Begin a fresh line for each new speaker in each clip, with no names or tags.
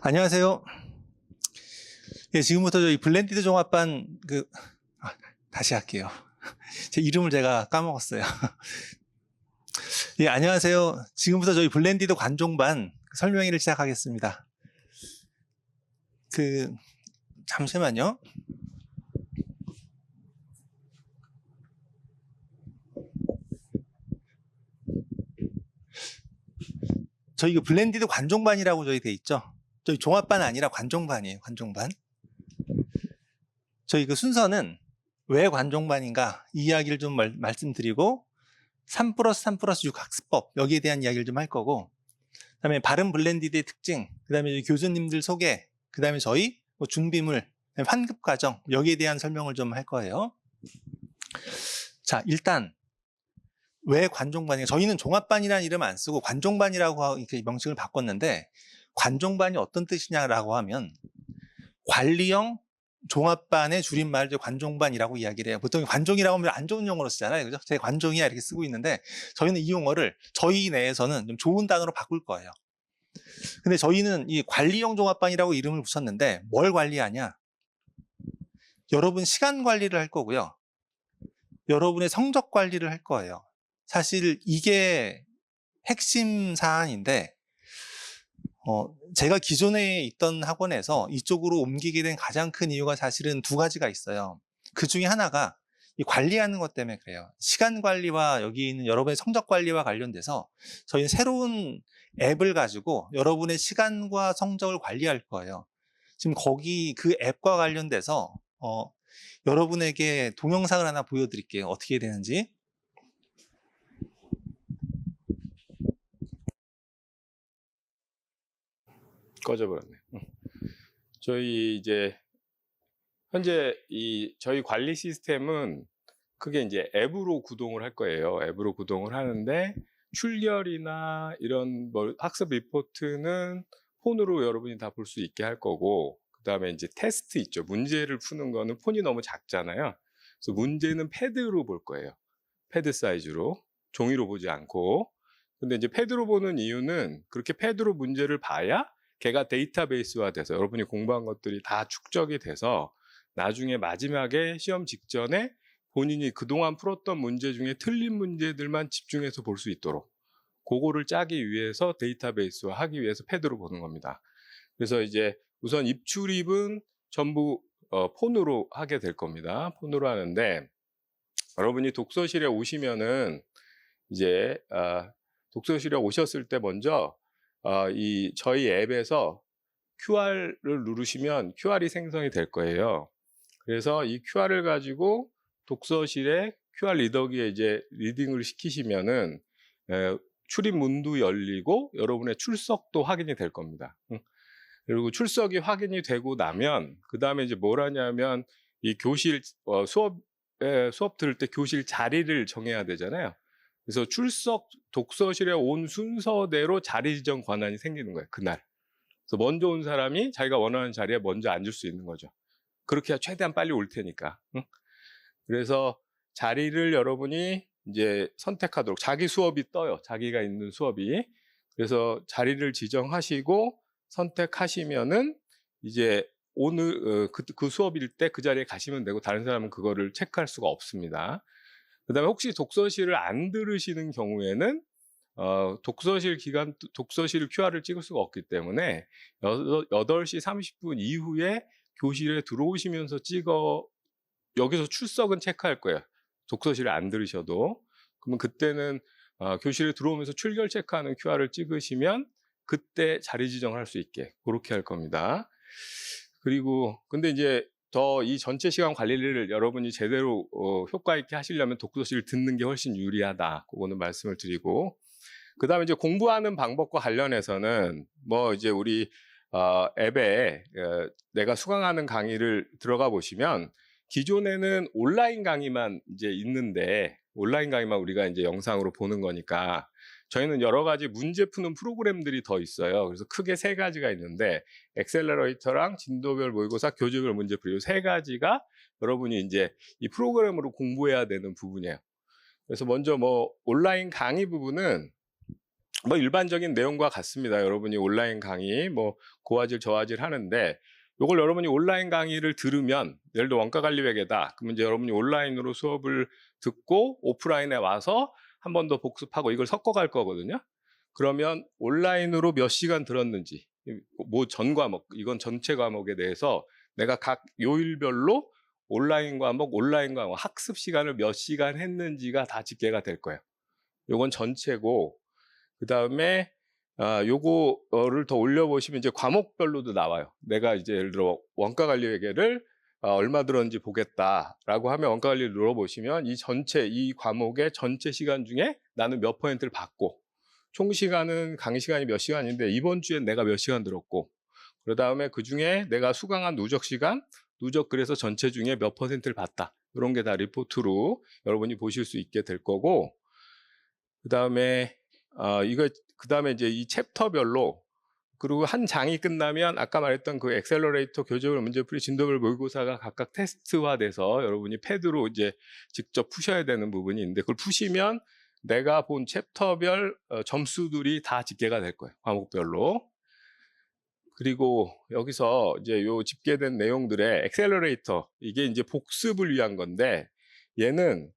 안녕하세요. 예, 지금부터 저희 블렌디드 종합반 다시 할게요. 제 이름을 제가 까먹었어요. 예, 안녕하세요. 지금부터 저희 블렌디드 관종반 설명회를 시작하겠습니다. 잠시만요. 저희 블렌디드 관종반이라고 저희 돼 있죠. 저희 종합반 아니라 관종반이에요. 관종반. 저희 순서는 왜 관종반인가 이 이야기를 좀 말씀드리고 3+3+6 학습법 여기에 대한 이야기를 좀 할 거고, 그다음에 바른 블렌디드의 특징, 그다음에 교수님들 소개, 그다음에 저희 준비물, 환급 과정 여기에 대한 설명을 좀 할 거예요. 자, 일단 왜 관종반이에요? 저희는 종합반이라는 이름 안 쓰고 관종반이라고 이렇게 명칭을 바꿨는데, 관종반이 어떤 뜻이냐라고 하면 관리형 종합반의 줄임말을 관종반이라고 이야기를 해요. 보통 관종이라고 하면 안 좋은 용어로 쓰잖아요. 그죠? 제 관종이야 이렇게 쓰고 있는데, 저희는 이 용어를 저희 내에서는 좀 좋은 단어로 바꿀 거예요. 근데 저희는 이 관리형 종합반이라고 이름을 붙였는데 뭘 관리하냐? 여러분 시간 관리를 할 거고요. 여러분의 성적 관리를 할 거예요. 사실 이게 핵심 사안인데, 제가 기존에 있던 학원에서 이쪽으로 옮기게 된 가장 큰 이유가 사실은 두 가지가 있어요. 그 중에 하나가 이 관리하는 것 때문에 그래요. 시간 관리와 여기 있는 여러분의 성적 관리와 관련돼서 저희는 새로운 앱을 가지고 여러분의 시간과 성적을 관리할 거예요. 지금 거기 그 앱과 관련돼서 여러분에게 동영상을 하나 보여드릴게요. 어떻게 되는지.
꺼져버렸네. 저희 이제 현재 저희 관리 시스템은 크게 이제 앱으로 구동을 할 거예요. 앱으로 구동을 하는데 출결이나 이런 학습 리포트는 폰으로 여러분이 다 볼 수 있게 할 거고, 그다음에 이제 테스트 있죠. 문제를 푸는 거는 폰이 너무 작잖아요. 그래서 문제는 패드로 볼 거예요. 패드 사이즈로, 종이로 보지 않고. 근데 이제 패드로 보는 이유는 그렇게 패드로 문제를 봐야 걔가 데이터베이스화 돼서 여러분이 공부한 것들이 다 축적이 돼서 나중에 마지막에 시험 직전에 본인이 그동안 풀었던 문제 중에 틀린 문제들만 집중해서 볼 수 있도록, 그거를 짜기 위해서 데이터베이스화 하기 위해서 패드로 보는 겁니다. 그래서 이제 우선 입출입은 전부 폰으로 하게 될 겁니다. 폰으로 하는데, 여러분이 독서실에 오시면은 이제 독서실에 오셨을 때 먼저 저희 앱에서 QR을 누르시면 QR이 생성이 될 거예요. 그래서 이 QR을 가지고 독서실에 QR 리더기에 이제 리딩을 시키시면은 출입 문도 열리고 여러분의 출석도 확인이 될 겁니다. 그리고 출석이 확인이 되고 나면 그 다음에 이제 뭘 하냐면 이 교실 수업 들을 때 교실 자리를 정해야 되잖아요. 그래서 독서실에 온 순서대로 자리 지정 권한이 생기는 거예요, 그날. 그래서 먼저 온 사람이 자기가 원하는 자리에 먼저 앉을 수 있는 거죠. 그렇게 해야 최대한 빨리 올 테니까. 그래서 자리를 여러분이 이제 선택하도록, 자기 수업이 떠요. 자기가 있는 수업이. 그래서 자리를 지정하시고 선택하시면은 이제 오늘 그 수업일 때 그 자리에 가시면 되고, 다른 사람은 그거를 체크할 수가 없습니다. 그다음에 혹시 독서실을 안 들으시는 경우에는 독서실 QR을 찍을 수가 없기 때문에 8시 30분 이후에 교실에 들어오시면서 여기서 출석은 체크할 거예요. 독서실을 안 들으셔도. 그러면 그때는 교실에 들어오면서 출결 체크하는 QR을 찍으시면 그때 자리 지정을 할 수 있게 그렇게 할 겁니다. 그리고 근데 이제 더 이 전체 시간 관리를 여러분이 제대로 효과 있게 하시려면 독서실을 듣는 게 훨씬 유리하다. 그거는 말씀을 드리고, 그다음에 이제 공부하는 방법과 관련해서는 이제 우리 앱에 내가 수강하는 강의를 들어가 보시면 기존에는 온라인 강의만 이제 있는데, 온라인 강의만 우리가 이제 영상으로 보는 거니까 저희는 여러 가지 문제 푸는 프로그램들이 더 있어요. 그래서 크게 3가지가 있는데, 엑셀러레이터랑 진도별 모의고사, 교재별 문제풀이 3가지가 여러분이 이제 이 프로그램으로 공부해야 되는 부분이에요. 그래서 먼저 온라인 강의 부분은 뭐 일반적인 내용과 같습니다. 여러분이 온라인 강의 뭐 고화질 저화질 하는데 요걸 여러분이 온라인 강의를 들으면 예를 들어 원가 관리 회계다. 그러면 이제 여러분이 온라인으로 수업을 듣고 오프라인에 와서 한 번 더 복습하고 이걸 섞어 갈 거거든요. 그러면 온라인으로 몇 시간 들었는지 뭐 전 과목 이건 전체 과목에 대해서 내가 각 요일별로 온라인 과목 학습 시간을 몇 시간 했는지가 다 집계가 될 거예요. 요건 전체고 그다음에 요거를 더 올려보시면 이제 과목별로도 나와요. 내가 이제 예를 들어 원가 관리 회계를 얼마 들었는지 보겠다라고 하면 원가 관리를 눌러보시면 이 전체 이 과목의 전체 시간 중에 나는 몇 퍼센트를 받고 총 시간은 강의 시간이 몇 시간인데 이번 주엔 내가 몇 시간 들었고 그다음에 그 중에 내가 수강한 누적 시간 누적 그래서 전체 중에 몇 퍼센트를 받다. 이런 게 다 리포트로 여러분이 보실 수 있게 될 거고 그다음에 그다음에 이제 이 챕터별로 그리고 한 장이 끝나면 아까 말했던 그 엑셀러레이터 교재별 문제풀이 진도별 모의고사가 각각 테스트화돼서 여러분이 패드로 이제 직접 푸셔야 되는 부분이 있는데 그걸 푸시면 내가 본 챕터별 점수들이 다 집계가 될 거예요. 과목별로. 그리고 여기서 이제 요 집계된 내용들의 엑셀러레이터 이게 이제 복습을 위한 건데 얘는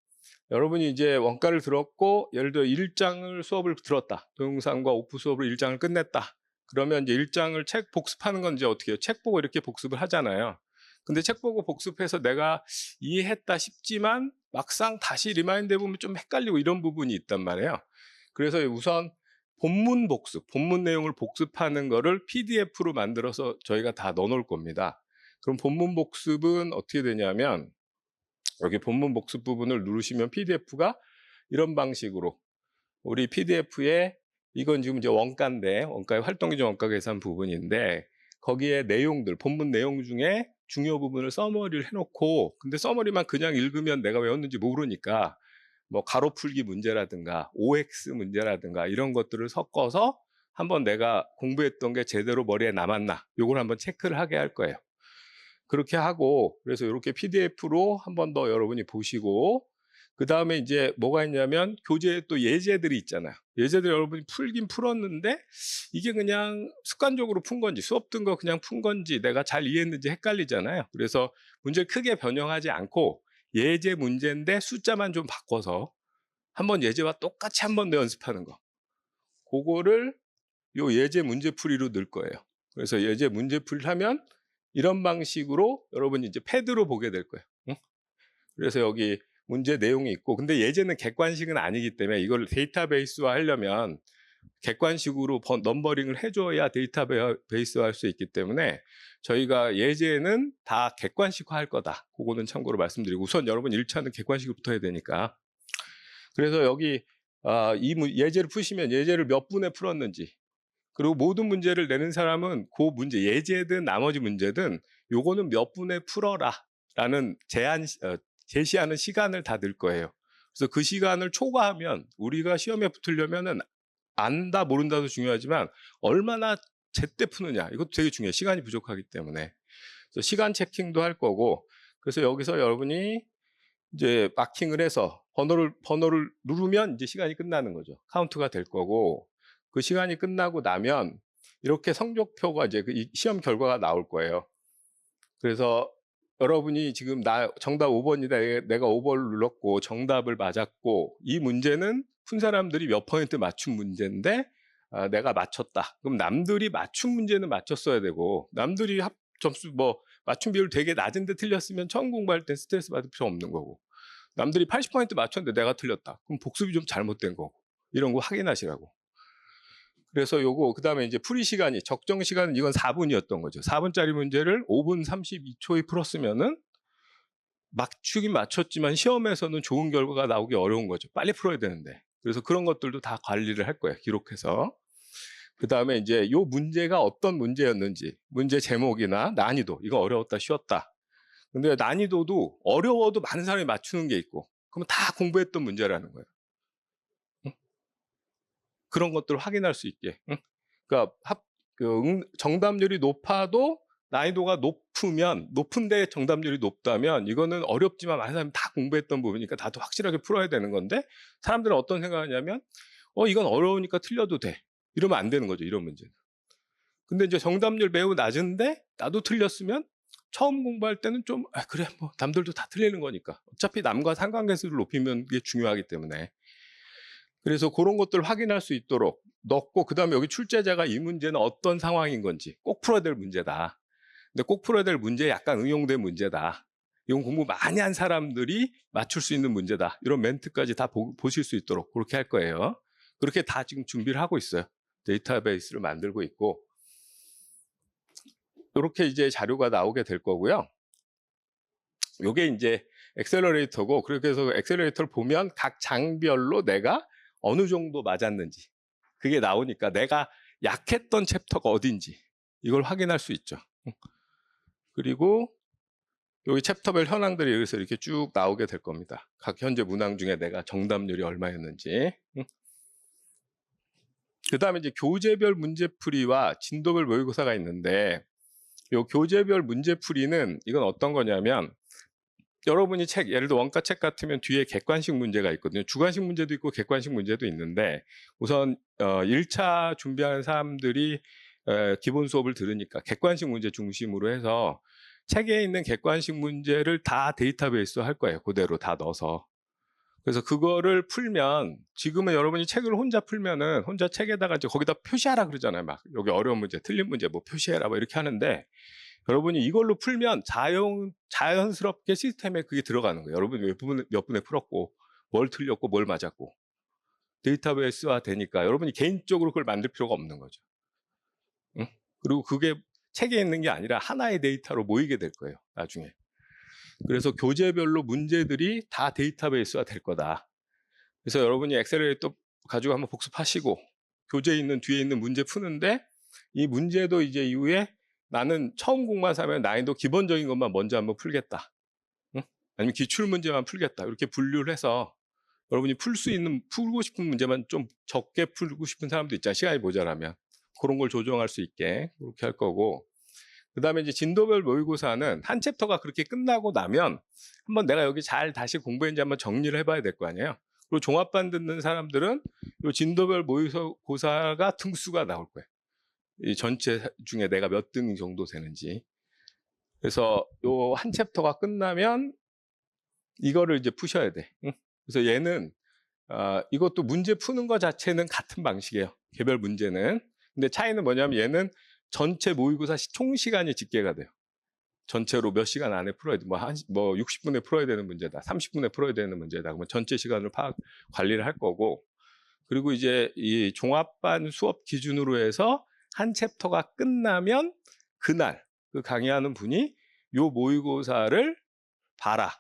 여러분이 이제 원가를 들었고 예를 들어 1장을 수업을 들었다. 동영상과 오프 수업을 1장을 끝냈다. 그러면 이제 1장을 책 복습하는 건 이제 어떻게 해요? 책 보고 이렇게 복습을 하잖아요. 근데 책 보고 복습해서 내가 이해했다 싶지만 막상 다시 리마인드 해보면 좀 헷갈리고 이런 부분이 있단 말이에요. 그래서 우선 본문 복습, 본문 내용을 복습하는 거를 PDF로 만들어서 저희가 다 넣어놓을 겁니다. 그럼 본문 복습은 어떻게 되냐면 여기 본문 복습 부분을 누르시면 PDF가 이런 방식으로 우리 PDF에 이건 지금 이제 원가인데 원가의 활동기준 원가 계산 부분인데 거기에 내용들 본문 내용 중에 중요 부분을 서머리를 해놓고 근데 서머리만 그냥 읽으면 내가 외웠는지 모르니까 뭐 가로 풀기 문제라든가 OX 문제라든가 이런 것들을 섞어서 한번 내가 공부했던 게 제대로 머리에 남았나 요걸 한번 체크를 하게 할 거예요. 그렇게 하고 그래서 이렇게 PDF로 한 번 더 여러분이 보시고 그 다음에 이제 뭐가 있냐면 교재에 또 예제들이 있잖아요. 예제들 여러분이 풀긴 풀었는데 이게 그냥 습관적으로 푼 건지 수업 든 거 그냥 푼 건지 내가 잘 이해했는지 헷갈리잖아요. 그래서 문제를 크게 변형하지 않고 예제 문제인데 숫자만 좀 바꿔서 한번 예제와 똑같이 한 번 더 연습하는 거. 그거를 요 예제 문제풀이로 넣을 거예요. 그래서 예제 문제풀이를 하면 이런 방식으로 여러분이 이제 패드로 보게 될 거예요. 응? 그래서 여기 문제 내용이 있고 근데 예제는 객관식은 아니기 때문에 이걸 데이터베이스화 하려면 객관식으로 넘버링을 해줘야 데이터베이스화 할 수 있기 때문에 저희가 예제는 다 객관식화 할 거다. 그거는 참고로 말씀드리고 우선 여러분 1차는 객관식부터 해야 되니까 그래서 여기 이 예제를 푸시면 예제를 몇 분에 풀었는지 그리고 모든 문제를 내는 사람은 그 문제 예제든 나머지 문제든 요거는 몇 분에 풀어라 라는 제시하는 시간을 다 넣을 거예요. 그래서 그 시간을 초과하면 우리가 시험에 붙으려면은 안다 모른다도 중요하지만 얼마나 제때 푸느냐 이것도 되게 중요해요. 시간이 부족하기 때문에. 그래서 시간 체킹도 할 거고 그래서 여기서 여러분이 이제 마킹을 해서 번호를 누르면 이제 시간이 끝나는 거죠. 카운트가 될 거고 그 시간이 끝나고 나면 이렇게 성적표가 이제 이 시험 결과가 나올 거예요. 그래서 여러분이 지금 정답 5번이다. 내가 5번을 눌렀고 정답을 맞았고 이 문제는 푼 사람들이 몇 퍼센트 맞춘 문제인데 내가 맞췄다. 그럼 남들이 맞춘 문제는 맞췄어야 되고 남들이 점수 뭐 맞춤 비율 되게 낮은데 틀렸으면 처음 공부할 때 스트레스 받을 필요 없는 거고 남들이 80% 맞췄는데 내가 틀렸다. 그럼 복습이 좀 잘못된 거고 이런 거 확인하시라고. 그래서 요거 그다음에 이제 풀이 시간이 적정 시간은 이건 4분이었던 거죠. 4분짜리 문제를 5분 32초에 풀었으면은 맞추긴 맞췄지만 시험에서는 좋은 결과가 나오기 어려운 거죠. 빨리 풀어야 되는데. 그래서 그런 것들도 다 관리를 할 거예요. 기록해서. 그다음에 이제 요 문제가 어떤 문제였는지, 문제 제목이나 난이도, 이거 어려웠다, 쉬웠다. 근데 난이도도 어려워도 많은 사람이 맞추는 게 있고, 그러면 다 공부했던 문제라는 거예요. 응? 그런 것들을 확인할 수 있게. 응? 그러니까 정답률이 높아도 난이도가 높은데 정답률이 높다면 이거는 어렵지만 많은 사람이 다 공부했던 부분이니까 다들 확실하게 풀어야 되는 건데 사람들은 어떤 생각을 하냐면 이건 어려우니까 틀려도 돼. 이러면 안 되는 거죠, 이런 문제는. 근데 이제 정답률 매우 낮은데 나도 틀렸으면 처음 공부할 때는 좀 그래 뭐 남들도 다 틀리는 거니까. 어차피 남과 상관계수를 높이면 그게 중요하기 때문에. 그래서 그런 것들을 확인할 수 있도록 넣고 그다음에 여기 출제자가 이 문제는 어떤 상황인 건지 꼭 풀어야 될 문제다. 근데 꼭 풀어야 될 문제에 약간 응용된 문제다. 이건 공부 많이 한 사람들이 맞출 수 있는 문제다. 이런 멘트까지 다 보실 수 있도록 그렇게 할 거예요. 그렇게 다 지금 준비를 하고 있어요. 데이터베이스를 만들고 있고. 이렇게 이제 자료가 나오게 될 거고요. 요게 이제 엑셀러레이터고, 그렇게 해서 엑셀러레이터를 보면 각 장별로 내가 어느 정도 맞았는지 그게 나오니까 내가 약했던 챕터가 어딘지 이걸 확인할 수 있죠. 그리고 여기 챕터별 현황들이 여기서 이렇게 쭉 나오게 될 겁니다. 각 현재 문항 중에 내가 정답률이 얼마였는지. 그 다음에 이제 교재별 문제풀이와 진도별 모의고사가 있는데, 요 교재별 문제풀이는 이건 어떤 거냐면, 여러분이 책, 예를 들어 원가 책 같으면 뒤에 객관식 문제가 있거든요. 주관식 문제도 있고 객관식 문제도 있는데, 우선 1차 준비하는 사람들이 기본 수업을 들으니까 객관식 문제 중심으로 해서 책에 있는 객관식 문제를 다 데이터베이스로 할 거예요. 그대로 다 넣어서. 그래서 그거를 풀면, 지금은 여러분이 책을 혼자 풀면은 혼자 책에다가 이제 거기다 표시하라 그러잖아요. 막 여기 어려운 문제, 틀린 문제 뭐 표시해라 뭐 이렇게 하는데, 여러분이 이걸로 풀면 자연스럽게 시스템에 그게 들어가는 거예요. 여러분이 몇 분에 풀었고, 뭘 틀렸고, 뭘 맞았고. 데이터베이스화 되니까 여러분이 개인적으로 그걸 만들 필요가 없는 거죠. 응? 그리고 그게 책에 있는 게 아니라 하나의 데이터로 모이게 될 거예요, 나중에. 그래서 교재별로 문제들이 다 데이터베이스화 될 거다. 그래서 여러분이 엑셀러레이터 가지고 한번 복습하시고, 교재에 있는 뒤에 있는 문제 푸는데, 이 문제도 이제 이후에 나는 처음 공부한 사람은 난이도 기본적인 것만 먼저 한번 풀겠다. 응? 아니면 기출 문제만 풀겠다. 이렇게 분류를 해서 여러분이 풀고 싶은 문제만 좀 적게 풀고 싶은 사람도 있잖아요. 시간이 모자라면. 그런 걸 조정할 수 있게 그렇게 할 거고. 그 다음에 이제 진도별 모의고사는 한 챕터가 그렇게 끝나고 나면 한번 내가 여기 잘 다시 공부했는지 한번 정리를 해봐야 될 거 아니에요. 그리고 종합반 듣는 사람들은 이 진도별 모의고사가 등수가 나올 거예요. 이 전체 중에 내가 몇 등 정도 되는지. 그래서 요 한 챕터가 끝나면 이거를 이제 푸셔야 돼. 응? 그래서 얘는 이것도 문제 푸는 것 자체는 같은 방식이에요. 개별 문제는. 근데 차이는 뭐냐면 얘는 전체 모의고사 총 시간이 집계가 돼요. 전체로 몇 시간 안에 풀어야 돼. 뭐 60분에 풀어야 되는 문제다. 30분에 풀어야 되는 문제다. 그러면 전체 시간을 관리를 할 거고. 그리고 이제 이 종합반 수업 기준으로 해서 한 챕터가 끝나면 그날 그 강의하는 분이 요 모의고사를 봐라.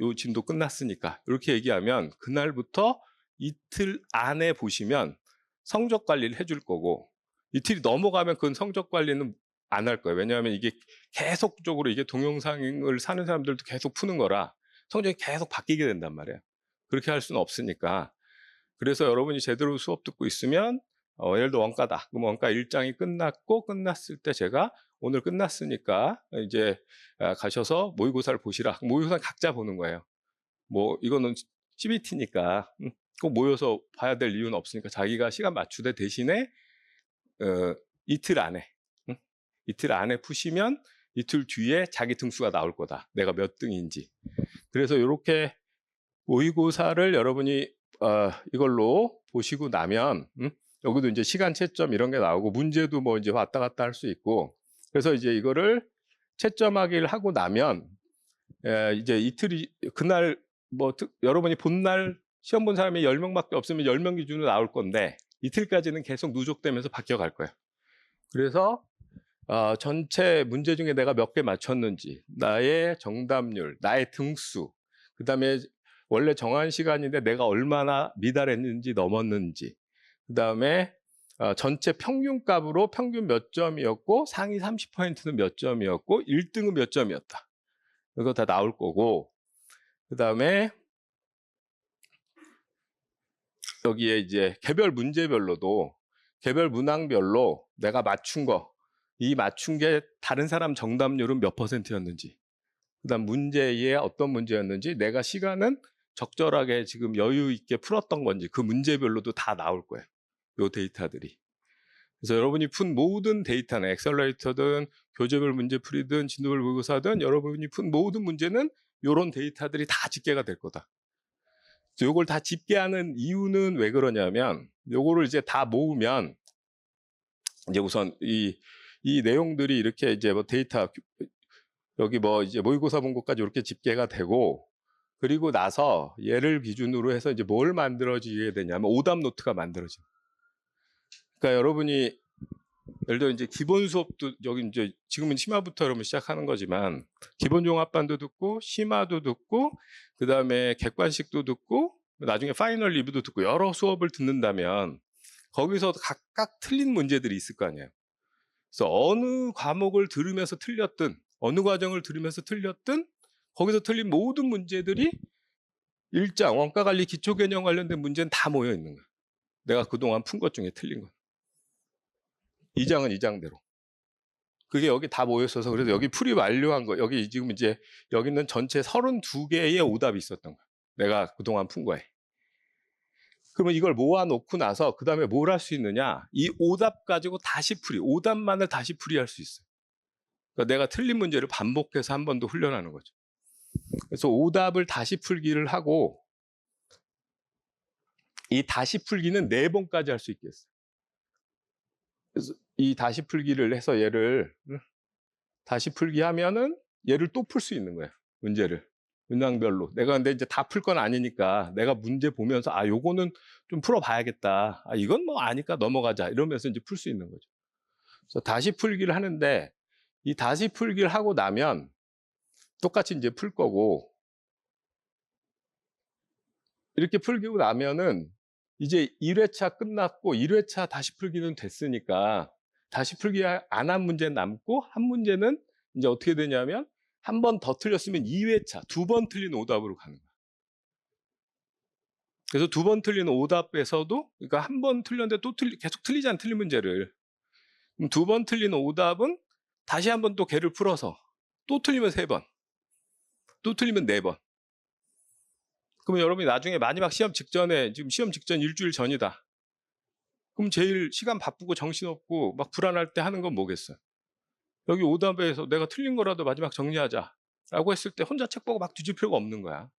요 진도 끝났으니까. 이렇게 얘기하면 그날부터 이틀 안에 보시면 성적 관리를 해줄 거고, 이틀이 넘어가면 그건 성적 관리는 안 할 거예요. 왜냐하면 이게 계속적으로 이게 동영상을 사는 사람들도 계속 푸는 거라 성적이 계속 바뀌게 된단 말이에요. 그렇게 할 수는 없으니까. 그래서 여러분이 제대로 수업 듣고 있으면 예를 들어 원가다. 그럼 원가 1장이 끝났을 때 제가 오늘 끝났으니까 이제 가셔서 모의고사를 보시라. 모의고사는 각자 보는 거예요. 뭐 이거는 CBT니까 꼭 모여서 봐야 될 이유는 없으니까 자기가 시간 맞추되 대신에 이틀 안에 이틀 안에 푸시면 이틀 뒤에 자기 등수가 나올 거다. 내가 몇 등인지. 그래서 이렇게 모의고사를 여러분이 이걸로 보시고 나면 여기도 이제 시간 채점 이런 게 나오고 문제도 뭐 이제 왔다 갔다 할 수 있고, 그래서 이제 이거를 채점하기를 하고 나면 이제 이틀이 그날 뭐 여러분이 본 날 시험 본 사람이 10명밖에 없으면 10명 기준으로 나올 건데 이틀까지는 계속 누적되면서 바뀌어 갈 거예요. 그래서 전체 문제 중에 내가 몇 개 맞췄는지, 나의 정답률, 나의 등수, 그 다음에 원래 정한 시간인데 내가 얼마나 미달했는지 넘었는지, 그 다음에 전체 평균값으로 평균 몇 점이었고 상위 30%는 몇 점이었고 1등은 몇 점이었다. 이거 다 나올 거고, 그 다음에 여기에 이제 개별 문제별로도 개별 문항별로 내가 맞춘 거, 이 맞춘 게 다른 사람 정답률은 몇 %였는지, 그 다음 문제에 어떤 문제였는지, 내가 시간은 적절하게 지금 여유 있게 풀었던 건지 그 문제별로도 다 나올 거예요. 요 데이터들이. 그래서 여러분이 푼 모든 데이터는 엑셀러레이터든 교재별 문제풀이든 진도별 모의고사든 여러분이 푼 모든 문제는 요런 데이터들이 다 집계가 될 거다. 그래서 요걸 다 집계하는 이유는 왜 그러냐면 요거를 이제 다 모으면 이제 우선 이 내용들이 이렇게 이제 뭐 데이터 여기 뭐 이제 모의고사 본것까지 이렇게 집계가 되고 그리고 나서 얘를 기준으로 해서 이제 뭘 만들어지게 되냐면 오답 노트가 만들어집니다. 그러니까 여러분이 예를 들어 이제 기본 수업도 여기 이제 지금은 심화부터 여러분 시작하는 거지만 기본 종합반도 듣고 심화도 듣고 그다음에 객관식도 듣고 나중에 파이널 리뷰도 듣고 여러 수업을 듣는다면 거기서 각각 틀린 문제들이 있을 거 아니에요. 그래서 어느 과목을 들으면서 틀렸든 어느 과정을 들으면서 틀렸든 거기서 틀린 모든 문제들이 일장 원가관리 기초개념 관련된 문제는 다 모여 있는 거예요. 내가 그동안 푼 것 중에 틀린 거. 2장은 2장대로. 그게 여기 다 모여 있어서 그래서 여기 풀이 완료한 거 여기 지금 이제 여기 있는 전체 32개의 오답이 있었던 거예요. 내가 그동안 푼 거에. 그러면 이걸 모아놓고 나서 그 다음에 뭘 할 수 있느냐? 이 오답 가지고 다시 풀이, 오답만을 다시 풀이할 수 있어요. 그러니까 내가 틀린 문제를 반복해서 한 번 더 훈련하는 거죠. 그래서 오답을 다시 풀기를 하고 이 다시 풀기는 4번까지 할 수 있겠어요. 그래서 이 다시 풀기를 해서 얘를 다시 풀기 하면은 얘를 또 풀 수 있는 거예요. 문제를. 문항별로. 내가 근데 이제 다 풀 건 아니니까 내가 문제 보면서 아, 요거는 좀 풀어봐야겠다. 아, 이건 뭐 아니까 넘어가자. 이러면서 이제 풀 수 있는 거죠. 그래서 다시 풀기를 하는데 이 다시 풀기를 하고 나면 똑같이 이제 풀 거고 이렇게 풀기고 나면은 이제 1회차 끝났고 1회차 다시 풀기는 됐으니까 다시 풀기 안 한 문제는 남고 한 문제는 이제 어떻게 되냐면 한 번 더 틀렸으면 2회차 2번 틀린 오답으로 가는 거야. 그래서 2번 틀린 오답에서도 그러니까 한 번 틀렸는데 또 계속 틀리지 않은 틀린 문제를 2번 틀린 오답은 다시 한 번 또 걔를 풀어서 또 틀리면 3번 또 틀리면 4번. 그러면 여러분이 나중에 마지막 시험 직전에 지금 시험 직전 일주일 전이다. 그럼 제일 시간 바쁘고 정신없고 막 불안할 때 하는 건 뭐겠어요? 여기 오답에서 내가 틀린 거라도 마지막 정리하자라고 했을 때 혼자 책 보고 막 뒤질 필요가 없는 거야.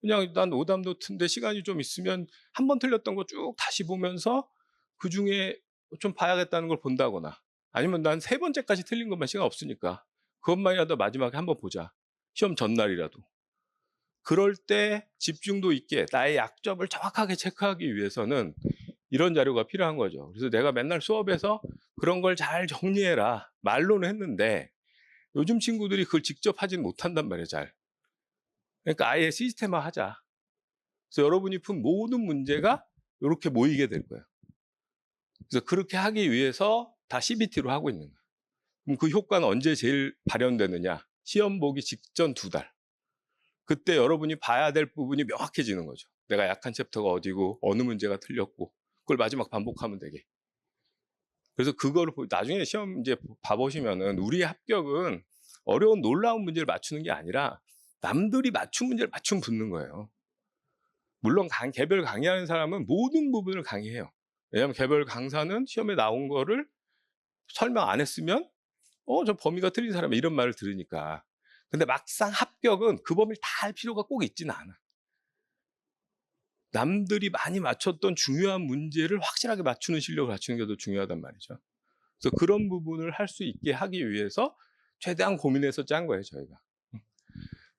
그냥 난 오답 노트인데 시간이 좀 있으면 한 번 틀렸던 거 쭉 다시 보면서 그중에 좀 봐야겠다는 걸 본다거나 아니면 난 3번째까지 틀린 것만 시간 없으니까 그것만이라도 마지막에 한번 보자. 시험 전날이라도. 그럴 때 집중도 있게 나의 약점을 정확하게 체크하기 위해서는 이런 자료가 필요한 거죠. 그래서 내가 맨날 수업에서 그런 걸 잘 정리해라 말로는 했는데 요즘 친구들이 그걸 직접 하진 못한단 말이에요. 잘. 그러니까 아예 시스템화 하자. 그래서 여러분이 푼 모든 문제가 이렇게 모이게 될 거예요. 그래서 그렇게 하기 위해서 다 CBT로 하고 있는 거예요. 그럼 그 효과는 언제 제일 발현되느냐? 시험 보기 직전 2달. 그때 여러분이 봐야 될 부분이 명확해지는 거죠. 내가 약한 챕터가 어디고 어느 문제가 틀렸고 그걸 마지막 반복하면 되게. 그래서 그거를 나중에 시험 이제 봐보시면은 우리의 합격은 어려운 놀라운 문제를 맞추는 게 아니라 남들이 맞춘 문제를 맞춤 붙는 거예요. 물론 개별 강의하는 사람은 모든 부분을 강의해요. 왜냐하면 개별 강사는 시험에 나온 거를 설명 안 했으면 저 범위가 틀린 사람이 이런 말을 들으니까. 근데 막상 합격은 그 범위를 다 할 필요가 꼭 있지는 않아. 남들이 많이 맞췄던 중요한 문제를 확실하게 맞추는 실력을 갖추는 게 더 중요하단 말이죠. 그래서 그런 부분을 할 수 있게 하기 위해서 최대한 고민해서 짠 거예요, 저희가.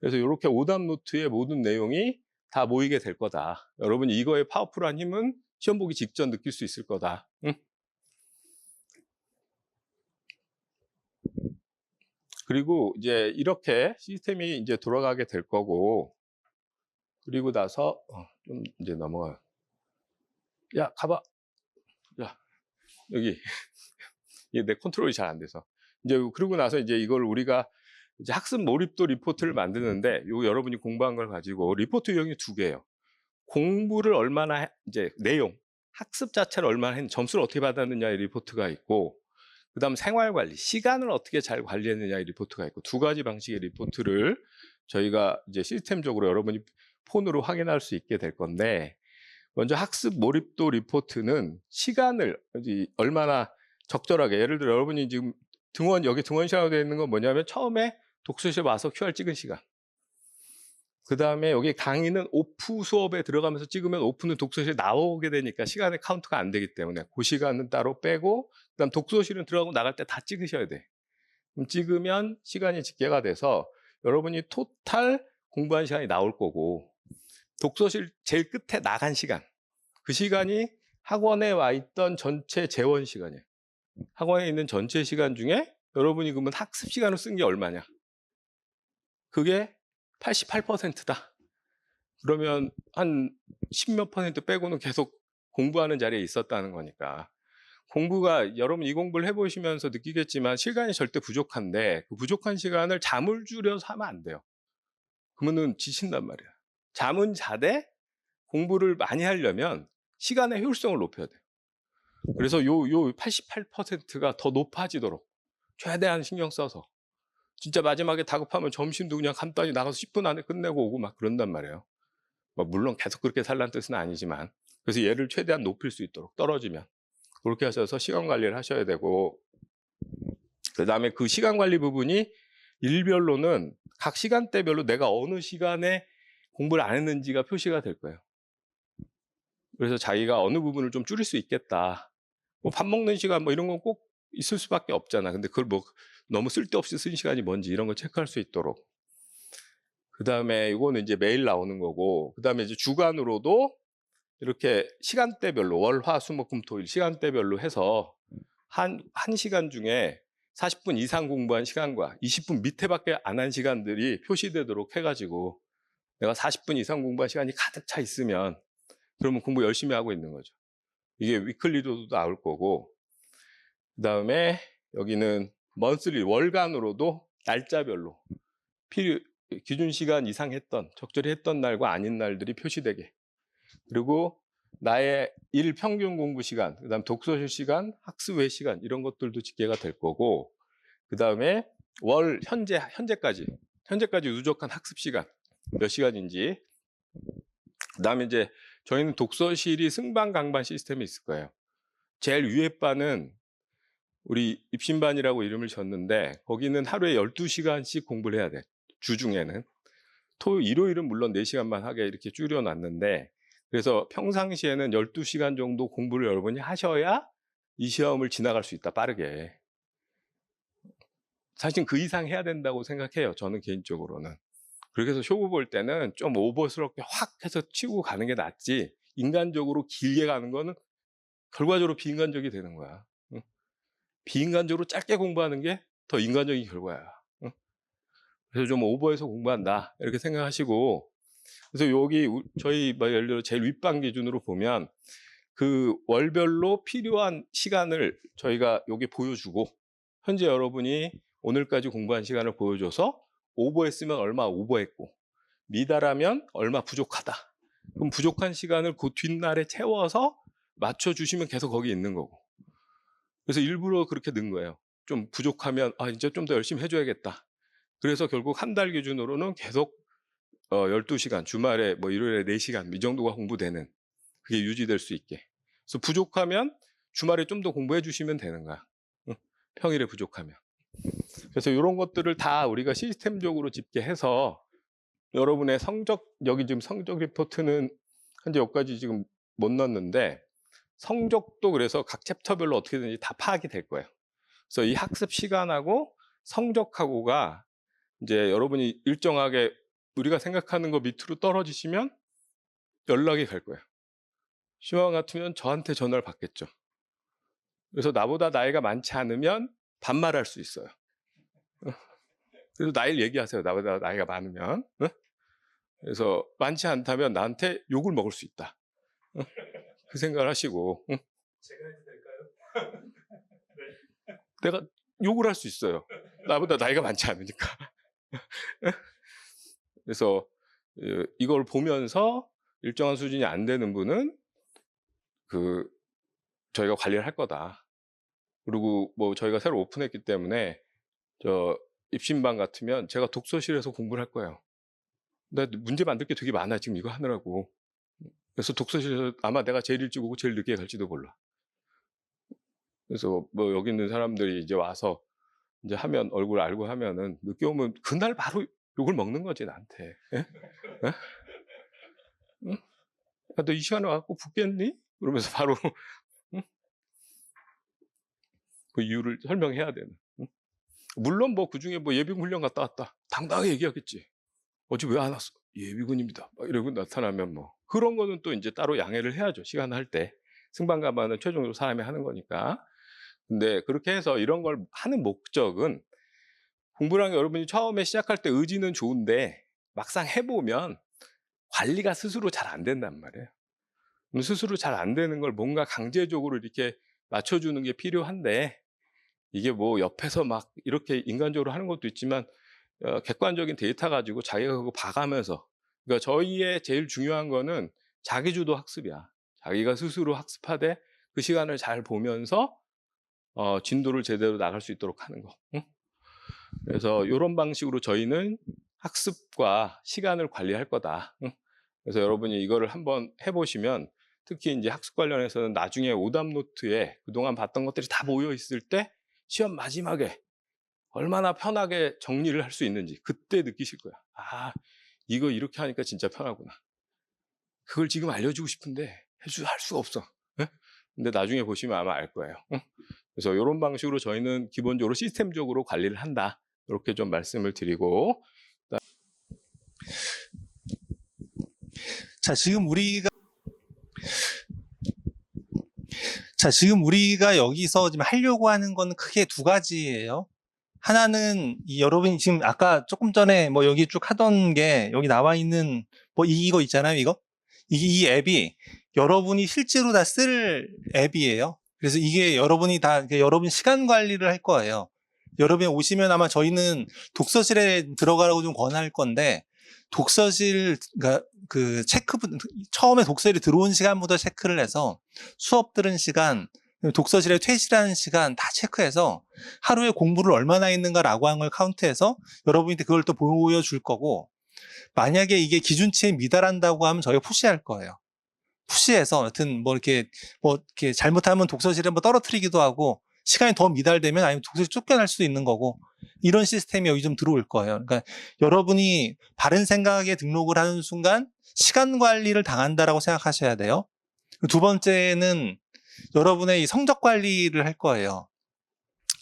그래서 이렇게 오답 노트의 모든 내용이 다 모이게 될 거다. 여러분이 이거의 파워풀한 힘은 시험 보기 직전 느낄 수 있을 거다. 그리고 이제 이렇게 시스템이 이제 돌아가게 될 거고, 그리고 나서 좀 이제 넘어가요. 야, 가봐. 야, 여기. 이게 내 컨트롤이 잘 안 돼서. 이제 그러고 나서 이제 이걸 우리가 이제 학습 몰입도 리포트를 만드는데, 요 여러분이 공부한 걸 가지고 리포트 유형이 2개예요. 공부를 얼마나 이제 내용, 학습 자체를 얼마나 했는지, 점수를 어떻게 받았느냐의 리포트가 있고, 그다음 생활 관리, 시간을 어떻게 잘 관리했느냐의 리포트가 있고 2가지 방식의 리포트를 저희가 이제 시스템적으로 여러분이 폰으로 확인할 수 있게 될 건데, 먼저 학습 몰입도 리포트는 시간을 얼마나 적절하게, 예를 들어 여러분이 지금 여기 등원시간으로 되어 있는 건 뭐냐면 처음에 독서실 와서 QR 찍은 시간, 그 다음에 여기 강의는 오프 수업에 들어가면서 찍으면 오프는 독서실 나오게 되니까 시간의 카운트가 안 되기 때문에 그 시간은 따로 빼고, 그 다음 독서실은 들어가고 나갈 때 다 찍으셔야 돼. 그럼 찍으면 시간이 집계가 돼서 여러분이 토탈 공부한 시간이 나올 거고, 독서실 제일 끝에 나간 시간, 그 시간이 학원에 와 있던 전체 재원 시간이에요. 학원에 있는 전체 시간 중에 여러분이 그러면 학습 시간을 쓴 게 얼마냐? 그게 88%다. 그러면 한 10몇 퍼센트 빼고는 계속 공부하는 자리에 있었다는 거니까. 공부가, 여러분 이 공부를 해보시면서 느끼겠지만 시간이 절대 부족한데, 그 부족한 시간을 잠을 줄여서 하면 안 돼요. 그러면은 지친단 말이야. 잠은 자되 공부를 많이 하려면 시간의 효율성을 높여야 돼요. 그래서 요 88%가 더 높아지도록 최대한 신경 써서, 진짜 마지막에 다급하면 점심도 그냥 간단히 나가서 10분 안에 끝내고 오고 막 그런단 말이에요. 물론 계속 그렇게 살라는 뜻은 아니지만, 그래서 얘를 최대한 높일 수 있도록, 떨어지면 그렇게 하셔서 시간 관리를 하셔야 되고, 그 다음에 그 시간 관리 부분이 일별로는 각 시간대별로 내가 어느 시간에 공부를 안 했는지가 표시가 될 거예요. 그래서 자기가 어느 부분을 좀 줄일 수 있겠다. 밥 먹는 시간 이런 건 꼭 있을 수밖에 없잖아. 근데 그걸 너무 쓸데없이 쓴 시간이 뭔지 이런 걸 체크할 수 있도록. 그 다음에 이거는 이제 매일 나오는 거고, 그 다음에 이제 주간으로도 이렇게 시간대별로 월, 화, 수, 목, 금, 토, 일 시간대별로 해서 한 시간 중에 40분 이상 공부한 시간과 20분 밑에밖에 안 한 시간들이 표시되도록 해가지고, 내가 40분 이상 공부한 시간이 가득 차 있으면 그러면 공부 열심히 하고 있는 거죠. 이게 위클리로도 나올 거고, 그 다음에 여기는 먼슬리, 월간으로도 날짜별로 기준 시간 이상 했던, 적절히 했던 날과 아닌 날들이 표시되게, 그리고 나의 일 평균 공부 시간, 그 다음 독서실 시간, 학습 외 시간, 이런 것들도 집계가 될 거고, 그 다음에 월 현재까지 누적한 학습 시간 몇 시간인지, 그 다음에 이제 저희는 독서실이 승반 강반 시스템이 있을 거예요. 제일 위에 반은 우리 입신반이라고 이름을 졌는데, 거기는 하루에 12시간씩 공부를 해야 돼. 주중에는. 일요일은 물론 4시간만 하게 이렇게 줄여놨는데, 그래서 평상시에는 12시간 정도 공부를 여러분이 하셔야 이 시험을 지나갈 수 있다, 빠르게. 사실 그 이상 해야 된다고 생각해요, 저는 개인적으로는. 그렇게 해서 쇼부 볼 때는 좀 오버스럽게 확 해서 치고 가는 게 낫지, 인간적으로 길게 가는 거는 결과적으로 비인간적이 되는 거야. 응? 비인간적으로 짧게 공부하는 게 더 인간적인 결과야. 응? 그래서 좀 오버해서 공부한다, 이렇게 생각하시고, 그래서 여기 저희 예를 들어 제일 윗반 기준으로 보면 그 월별로 필요한 시간을 저희가 여기 보여주고, 현재 여러분이 오늘까지 공부한 시간을 보여줘서 오버했으면 얼마 오버했고, 미달하면 얼마 부족하다. 그럼 부족한 시간을 그 뒷날에 채워서 맞춰주시면 계속 거기 있는 거고. 그래서 일부러 그렇게 넣은 거예요. 좀 부족하면 이제 좀 더 열심히 해줘야겠다. 그래서 결국 한 달 기준으로는 계속 12시간, 주말에 일요일에 4시간 이 정도가 공부되는, 그게 유지될 수 있게. 그래서 부족하면 주말에 좀 더 공부해 주시면 되는 거야. 응? 평일에 부족하면. 그래서 이런 것들을 다 우리가 시스템적으로 집계해서 여러분의 여기 지금 성적 리포트는 현재 여기까지 지금 못 넣었는데, 성적도 그래서 각 챕터별로 어떻게든지 다 파악이 될 거예요. 그래서 이 학습 시간하고 성적하고가 이제 여러분이 일정하게 우리가 생각하는 거 밑으로 떨어지시면 연락이 갈 거예요. 시황 같으면 저한테 전화를 받겠죠. 그래서 나보다 나이가 많지 않으면 반말할 수 있어요. 그래서 나이를 얘기하세요. 나보다 나이가 많으면. 그래서 많지 않다면 나한테 욕을 먹을 수 있다. 그 생각을 하시고.
제가 해도 될까요?
내가 욕을 할 수 있어요. 나보다 나이가 많지 않으니까. 그래서 이걸 보면서 일정한 수준이 안 되는 분은 저희가 관리를 할 거다. 그리고 저희가 새로 오픈했기 때문에 입신반 같으면 제가 독서실에서 공부를 할 거예요. 나 문제 만들 게 되게 많아 지금 이거 하느라고. 그래서 독서실에서 아마 내가 제일 일찍 오고 제일 늦게 갈지도 몰라. 그래서 뭐 여기 있는 사람들이 이제 와서 이제 하면 얼굴 알고 하면은 늦게 오면 그날 바로 욕을 먹는 거지 나한테. 예? 예? 응? 야, 너 이 시간에 와갖고 붓겠니? 그러면서 바로 응? 그 이유를 설명해야 되는. 응? 물론 뭐 그중에 뭐 예비군 훈련 갔다 왔다 당당하게 얘기하겠지. 어제 왜 안 왔어? 예비군입니다. 막 이러고 나타나면 뭐 그런 거는 또 이제 따로 양해를 해야죠. 시간 할 때. 승방감화는 최종적으로 사람이 하는 거니까. 근데 그렇게 해서 이런 걸 하는 목적은 공부랑 여러분이 처음에 시작할 때 의지는 좋은데 막상 해보면 관리가 스스로 잘 안 된단 말이에요. 스스로 잘 안 되는 걸 뭔가 강제적으로 이렇게 맞춰주는 게 필요한데 이게 뭐 옆에서 막 이렇게 인간적으로 하는 것도 있지만 객관적인 데이터 가지고 자기가 그거 봐가면서 그러니까 저희의 제일 중요한 거는 자기주도 학습이야. 자기가 스스로 학습하되 그 시간을 잘 보면서 진도를 제대로 나갈 수 있도록 하는 거. 응? 그래서 이런 방식으로 저희는 학습과 시간을 관리할 거다. 응? 그래서 여러분이 이거를 한번 해보시면 특히 이제 학습 관련해서는 나중에 오답 노트에 그동안 봤던 것들이 다 모여 있을 때 시험 마지막에 얼마나 편하게 정리를 할 수 있는지 그때 느끼실 거야. 아, 이거 이렇게 하니까 진짜 편하구나. 그걸 지금 알려주고 싶은데 할 수가 없어. 응? 근데 나중에 보시면 아마 알 거예요. 응? 그래서 이런 방식으로 저희는 기본적으로 시스템적으로 관리를 한다. 이렇게 좀 말씀을 드리고
자, 지금 우리가 여기서 지금 하려고 하는 건 크게 두 가지예요. 하나는 여러분이 지금 아까 조금 전에 뭐 여기 쭉 하던 게 여기 나와 있는 뭐 이거 있잖아요, 이거. 이 앱이 여러분이 실제로 다 쓸 앱이에요. 그래서 이게 여러분이 다 여러분 시간 관리를 할 거예요. 여러분이 오시면 아마 저희는 독서실에 들어가라고 좀 권할 건데 독서실 그러니까 그 체크 처음에 독서실에 들어온 시간부터 체크를 해서 수업 들은 시간 독서실에 퇴실하는 시간 다 체크해서 하루에 공부를 얼마나 했는가라고 하는 걸 카운트해서 여러분한테 그걸 또 보여줄 거고 만약에 이게 기준치에 미달한다고 하면 저희가 푸시할 거예요. 푸시해서 여튼 뭐 이렇게 잘못하면 독서실에 뭐 떨어뜨리기도 하고 시간이 더 미달되면 아니면 독서실 쫓겨날 수도 있는 거고 이런 시스템이 여기 좀 들어올 거예요. 그러니까 여러분이 바른 생각에 등록을 하는 순간 시간 관리를 당한다라고 생각하셔야 돼요. 두 번째는 여러분의 이 성적 관리를 할 거예요.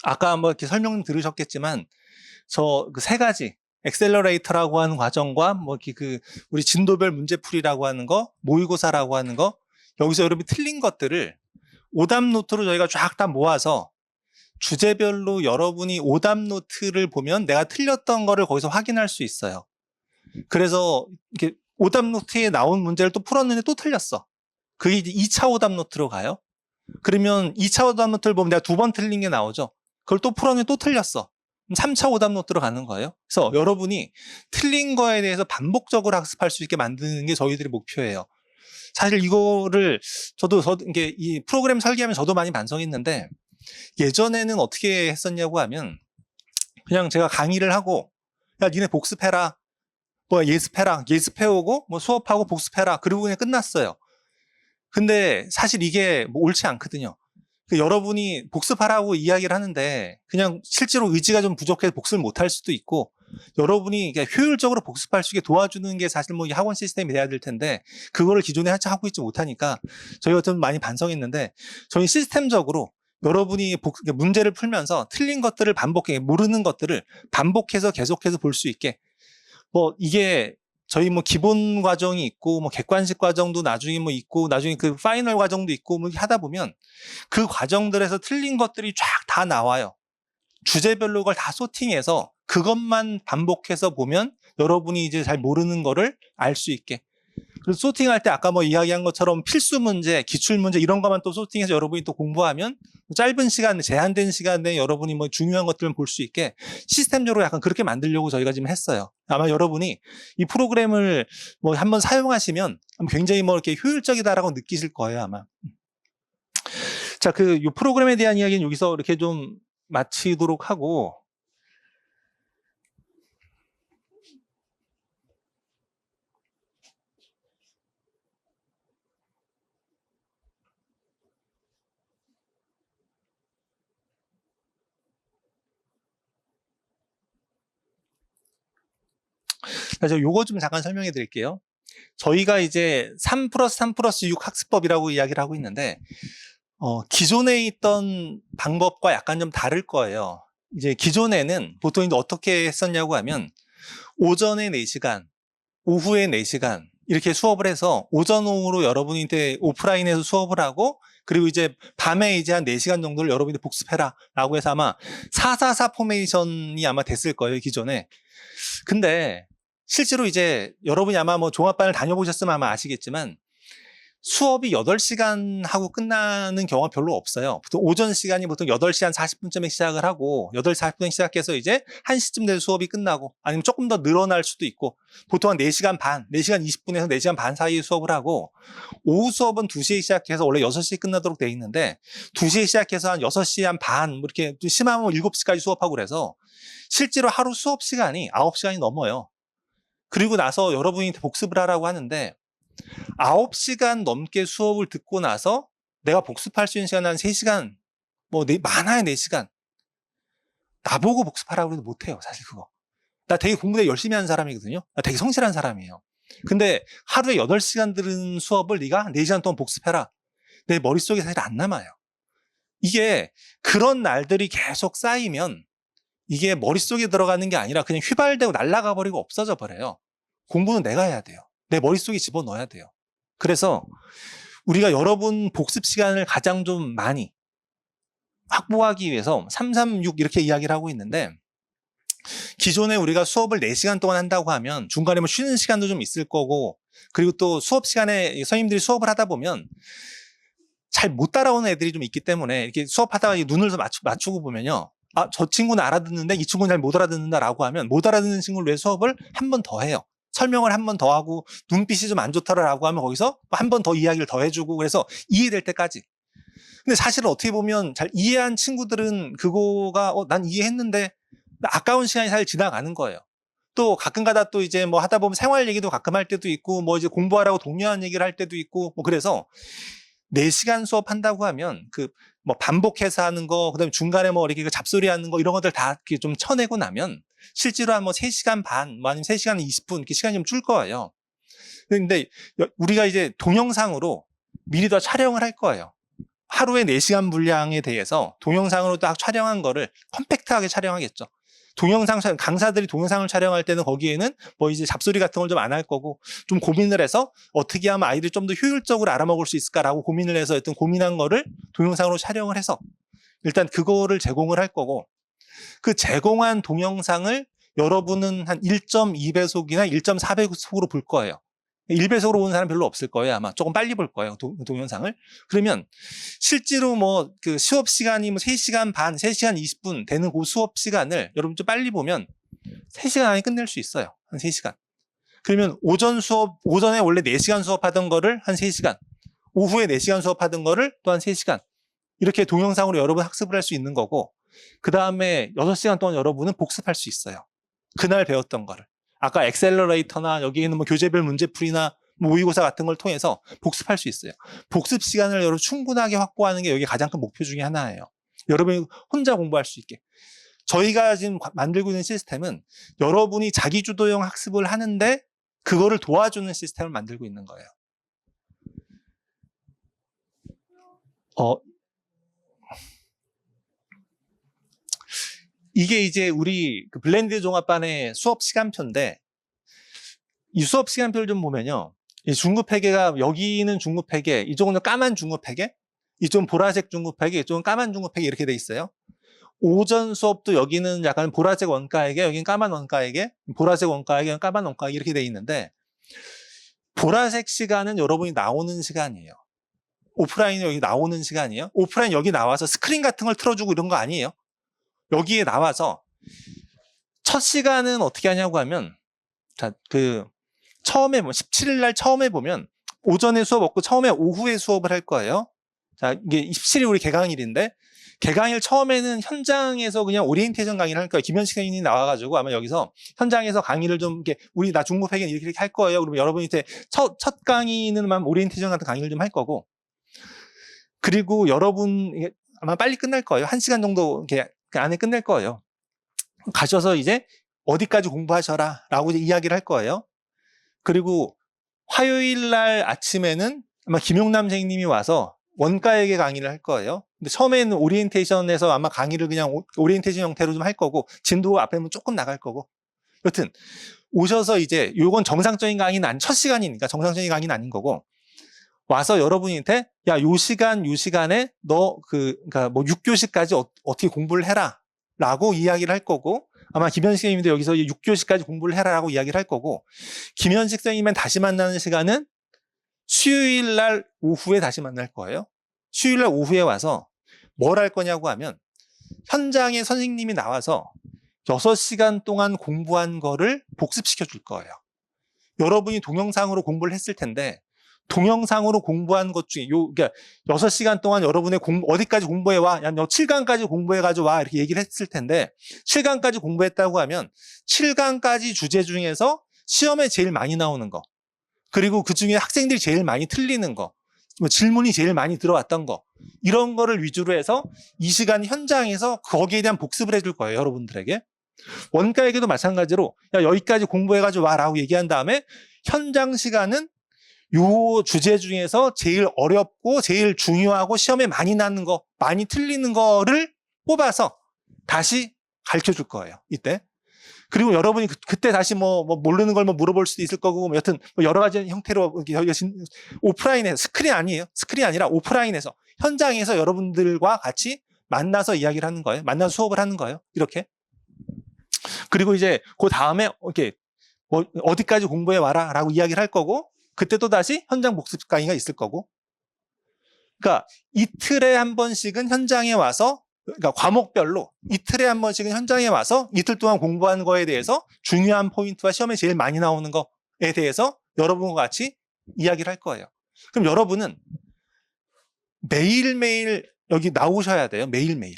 아까 한번 이렇게 설명 들으셨겠지만 저 그 세 가지 엑셀러레이터라고 하는 과정과 뭐 이렇게 우리 진도별 문제풀이라고 하는 거, 모의고사라고 하는 거 여기서 여러분이 틀린 것들을 오답 노트로 저희가 쫙 다 모아서 주제별로 여러분이 오답 노트를 보면 내가 틀렸던 거를 거기서 확인할 수 있어요. 그래서 이렇게 오답 노트에 나온 문제를 또 풀었는데 또 틀렸어. 그게 이제 2차 오답 노트로 가요. 그러면 2차 오답 노트를 보면 내가 2번 틀린 게 나오죠. 그걸 또 풀었는데 또 틀렸어. 3차 오답 노트로 가는 거예요. 그래서 여러분이 틀린 거에 대해서 반복적으로 학습할 수 있게 만드는 게 저희들의 목표예요. 사실 이거를 저도 이게 이 프로그램 설계하면 저도 많이 반성했는데 예전에는 어떻게 했었냐고 하면 그냥 제가 강의를 하고 야 니네 복습해라. 뭐 예습해오고 뭐 수업하고 복습해라. 그리고 그냥 끝났어요. 근데 사실 이게 뭐 옳지 않거든요. 여러분이 복습하라고 이야기를 하는데 그냥 실제로 의지가 좀 부족해서 복습을 못할 수도 있고 여러분이 효율적으로 복습할 수 있게 도와주는 게 사실 뭐 학원 시스템이 돼야 될 텐데 그거를 기존에 하고 있지 못하니까 저희가 좀 많이 반성했는데 저희 시스템적으로 여러분이 문제를 풀면서 틀린 것들을 반복해 모르는 것들을 반복해서 계속해서 볼 수 있게 뭐 이게 저희 뭐 기본 과정이 있고 뭐 객관식 과정도 나중에 뭐 있고 나중에 그 파이널 과정도 있고 뭐 하다 보면 그 과정들에서 틀린 것들이 쫙 다 나와요. 주제별로 그걸 다 소팅해서 그것만 반복해서 보면 여러분이 이제 잘 모르는 거를 알 수 있게. 그래서 소팅할 때 아까 뭐 이야기한 것처럼 필수 문제, 기출 문제 이런 것만 또 소팅해서 여러분이 또 공부하면 짧은 시간, 제한된 시간에 여러분이 뭐 중요한 것들을 볼 수 있게 시스템적으로 약간 그렇게 만들려고 저희가 지금 했어요. 아마 여러분이 이 프로그램을 뭐 한번 사용하시면 굉장히 뭐 이렇게 효율적이다라고 느끼실 거예요, 아마. 자, 이 프로그램에 대한 이야기는 여기서 이렇게 좀 마치도록 하고 그래서 요거 좀 잠깐 설명해 드릴게요. 저희가 이제 3+3+6 학습법이라고 이야기를 하고 있는데, 기존에 있던 방법과 약간 좀 다를 거예요. 이제 기존에는 보통 이제 어떻게 했었냐고 하면, 오전에 4시간, 오후에 4시간, 이렇게 수업을 해서 오전, 오후로 여러분이 이제 오프라인에서 수업을 하고, 그리고 이제 밤에 이제 한 4시간 정도를 여러분이 복습해라 라고 해서 아마 444 포메이션이 아마 됐을 거예요, 기존에. 근데 실제로 이제 여러분이 아마 뭐 종합반을 다녀보셨으면 아마 아시겠지만 수업이 8시간 하고 끝나는 경우가 별로 없어요. 보통 오전 시간이 보통 8시 한 40분쯤에 시작을 하고 8시 40분에 시작해서 이제 1시쯤 될 수업이 끝나고 아니면 조금 더 늘어날 수도 있고 보통 한 4시간 반, 4시간 20분에서 4시간 반 사이에 수업을 하고 오후 수업은 2시에 시작해서 원래 6시에 끝나도록 돼 있는데 2시에 시작해서 한 6시 한 반, 뭐 이렇게 심하면 7시까지 수업하고 그래서 실제로 하루 수업 시간이 9시간이 넘어요. 그리고 나서 여러분이 복습을 하라고 하는데 9시간 넘게 수업을 듣고 나서 내가 복습할 수 있는 시간은 한 3시간, 뭐 많아야 4시간. 나보고 복습하라고 해도 못해요, 사실 그거. 나 되게 공부 되게 열심히 하는 사람이거든요. 나 되게 성실한 사람이에요. 근데 하루에 8시간 들은 수업을 네가 4시간 동안 복습해라. 내 머릿속에 사실 안 남아요. 이게 그런 날들이 계속 쌓이면 이게 머릿속에 들어가는 게 아니라 그냥 휘발되고 날아가 버리고 없어져 버려요. 공부는 내가 해야 돼요. 내 머릿속에 집어넣어야 돼요. 그래서 우리가 여러분 복습 시간을 가장 좀 많이 확보하기 위해서 336 이렇게 이야기를 하고 있는데 기존에 우리가 수업을 4시간 동안 한다고 하면 중간에 뭐 쉬는 시간도 좀 있을 거고 그리고 또 수업 시간에 선생님들이 수업을 하다 보면 잘 못 따라오는 애들이 좀 있기 때문에 이렇게 수업하다가 눈을 맞추고 보면요. 아, 저 친구는 알아듣는데 이 친구는 잘 못 알아듣는다라고 하면 못 알아듣는 친구를 위해 수업을 한 번 더 해요. 설명을 한 번 더 하고 눈빛이 좀 안 좋다라고 하면 거기서 한 번 더 이야기를 더 해주고 그래서 이해될 때까지. 근데 사실은 어떻게 보면 잘 이해한 친구들은 그거가 난 이해했는데 아까운 시간이 사실 지나가는 거예요. 또 가끔가다 또 이제 뭐 하다 보면 생활 얘기도 가끔 할 때도 있고 뭐 이제 공부하라고 독려한 얘기를 할 때도 있고 뭐 그래서 4시간 수업 한다고 하면 그 뭐 반복해서 하는 거 그다음에 중간에 뭐 이렇게 잡소리 하는 거 이런 것들 다 이렇게 좀 쳐내고 나면 실제로 한 뭐 3시간 반, 뭐 아니면 3시간 20분 이렇게 시간이 좀 줄 거예요. 근데 우리가 이제 동영상으로 미리 더 촬영을 할 거예요. 하루에 4시간 분량에 대해서 동영상으로 딱 촬영한 거를 컴팩트하게 촬영하겠죠. 동영상 강사들이 동영상을 촬영할 때는 거기에는 뭐 이제 잡소리 같은 걸 좀 안 할 거고 좀 고민을 해서 어떻게 하면 아이들이 좀 더 효율적으로 알아먹을 수 있을까라고 고민을 해서 어떤 고민한 거를 동영상으로 촬영을 해서 일단 그거를 제공을 할 거고 그 제공한 동영상을 여러분은 한 1.2배속이나 1.4배속으로 볼 거예요. 1배속으로 보는 사람 별로 없을 거예요. 아마 조금 빨리 볼 거예요. 동영상을. 그러면 실제로 뭐 그 수업 시간이 뭐 3시간 반, 3시간 20분 되는 그 수업 시간을 여러분 좀 빨리 보면 3시간 안에 끝낼 수 있어요. 한 3시간. 그러면 오전에 원래 4시간 수업하던 거를 한 3시간, 오후에 4시간 수업하던 거를 또 한 3시간. 이렇게 동영상으로 여러분 학습을 할 수 있는 거고 그 다음에 6시간 동안 여러분은 복습할 수 있어요. 그날 배웠던 거를. 아까 엑셀러레이터나 여기 있는 뭐 교재별 문제풀이나 뭐 모의고사 같은 걸 통해서 복습할 수 있어요. 복습 시간을 여러분 충분하게 확보하는 게 여기 가장 큰 목표 중에 하나예요. 여러분이 혼자 공부할 수 있게. 저희가 지금 만들고 있는 시스템은 여러분이 자기주도형 학습을 하는데 그거를 도와주는 시스템을 만들고 있는 거예요. 이게 이제 우리 그 블렌디드 종합반의 수업 시간표인데 이 수업 시간표를 좀 보면요. 이 중급 회계가 여기는 중급 회계, 이쪽은 까만 중급 회계, 이쪽은 보라색 중급 회계, 이쪽은 까만 중급 회계 이렇게 돼 있어요. 오전 수업도 여기는 약간 보라색 원가회계, 여기는 까만 원가회계, 보라색 원가회계, 까만 원가회계 이렇게 돼 있는데 보라색 시간은 여러분이 나오는 시간이에요. 오프라인이 여기 나오는 시간이에요. 오프라인 여기 나와서 스크린 같은 걸 틀어주고 이런 거 아니에요. 여기에 나와서 첫 시간은 어떻게 하냐고 하면 자, 처음에 17일 날 처음에 보면 오전에 수업 없고 처음에 오후에 수업을 할 거예요. 자, 이게 17일 우리 개강일인데 개강일 처음에는 현장에서 그냥 오리엔테이션 강의를 할 거예요. 김현식 선생님이 나와가지고 아마 여기서 현장에서 강의를 좀 이렇게 우리 나 중급 회계 이렇게 할 거예요. 그러면 여러분이 이제 첫 강의는만 오리엔테이션 같은 강의를 좀 할 거고 그리고 여러분 아마 빨리 끝날 거예요. 1시간 정도 이렇게 안에 끝낼 거예요. 가셔서 이제 어디까지 공부하셔라 라고 이제 이야기를 할 거예요. 그리고 화요일 날 아침에는 아마 김용남 선생님이 와서 원가에게 강의를 할 거예요. 근데 처음에는 오리엔테이션에서 아마 강의를 그냥 오리엔테이션 형태로 좀 할 거고, 진도 앞에는 조금 나갈 거고. 여튼 오셔서 이제 요건 정상적인 강의는 첫 시간이니까 정상적인 강의는 아닌 거고, 와서 여러분한테 야, 요 시간에 너 그러니까 뭐 6교시까지 어떻게 공부를 해라 라고 이야기를 할 거고, 아마 김현식 선생님도 여기서 6교시까지 공부를 해라라고 이야기를 할 거고, 김현식 선생님은 다시 만나는 시간은 수요일 날 오후에 다시 만날 거예요. 수요일 날 오후에 와서 뭘 할 거냐고 하면, 현장에 선생님이 나와서 6시간 동안 공부한 거를 복습시켜 줄 거예요. 여러분이 동영상으로 공부를 했을 텐데, 동영상으로 공부한 것 중에 그러니까 6시간 동안 여러분의 어디까지 공부해와? 야, 너 7강까지 공부해가지고 와. 이렇게 얘기를 했을 텐데, 7강까지 공부했다고 하면 7강까지 주제 중에서 시험에 제일 많이 나오는 거, 그리고 그 중에 학생들이 제일 많이 틀리는 거, 뭐 질문이 제일 많이 들어왔던 거, 이런 거를 위주로 해서 이 시간 현장에서 거기에 대한 복습을 해줄 거예요, 여러분들에게. 원가에게도 마찬가지로 야, 여기까지 공부해가지고 와라고 얘기한 다음에 현장 시간은 요 주제 중에서 제일 어렵고 제일 중요하고 시험에 많이 나는 거, 많이 틀리는 거를 뽑아서 다시 가르쳐 줄 거예요, 이때. 그리고 여러분이 그때 다시 뭐 모르는 걸 물어볼 수도 있을 거고, 뭐 여튼 뭐 여러 가지 형태로 오프라인에서, 스크린 아니에요. 스크린 아니라 오프라인에서, 현장에서 여러분들과 같이 만나서 이야기를 하는 거예요. 만나서 수업을 하는 거예요. 이렇게. 그리고 이제 그 다음에 이렇게 뭐 어디까지 공부해 와라 라고 이야기를 할 거고, 그때 또 다시 현장 복습 강의가 있을 거고. 그러니까 이틀에 한 번씩은 현장에 와서, 그러니까 과목별로 이틀에 한 번씩은 현장에 와서 이틀 동안 공부한 거에 대해서 중요한 포인트와 시험에 제일 많이 나오는 거에 대해서 여러분과 같이 이야기를 할 거예요. 그럼 여러분은 매일매일 여기 나오셔야 돼요. 매일매일.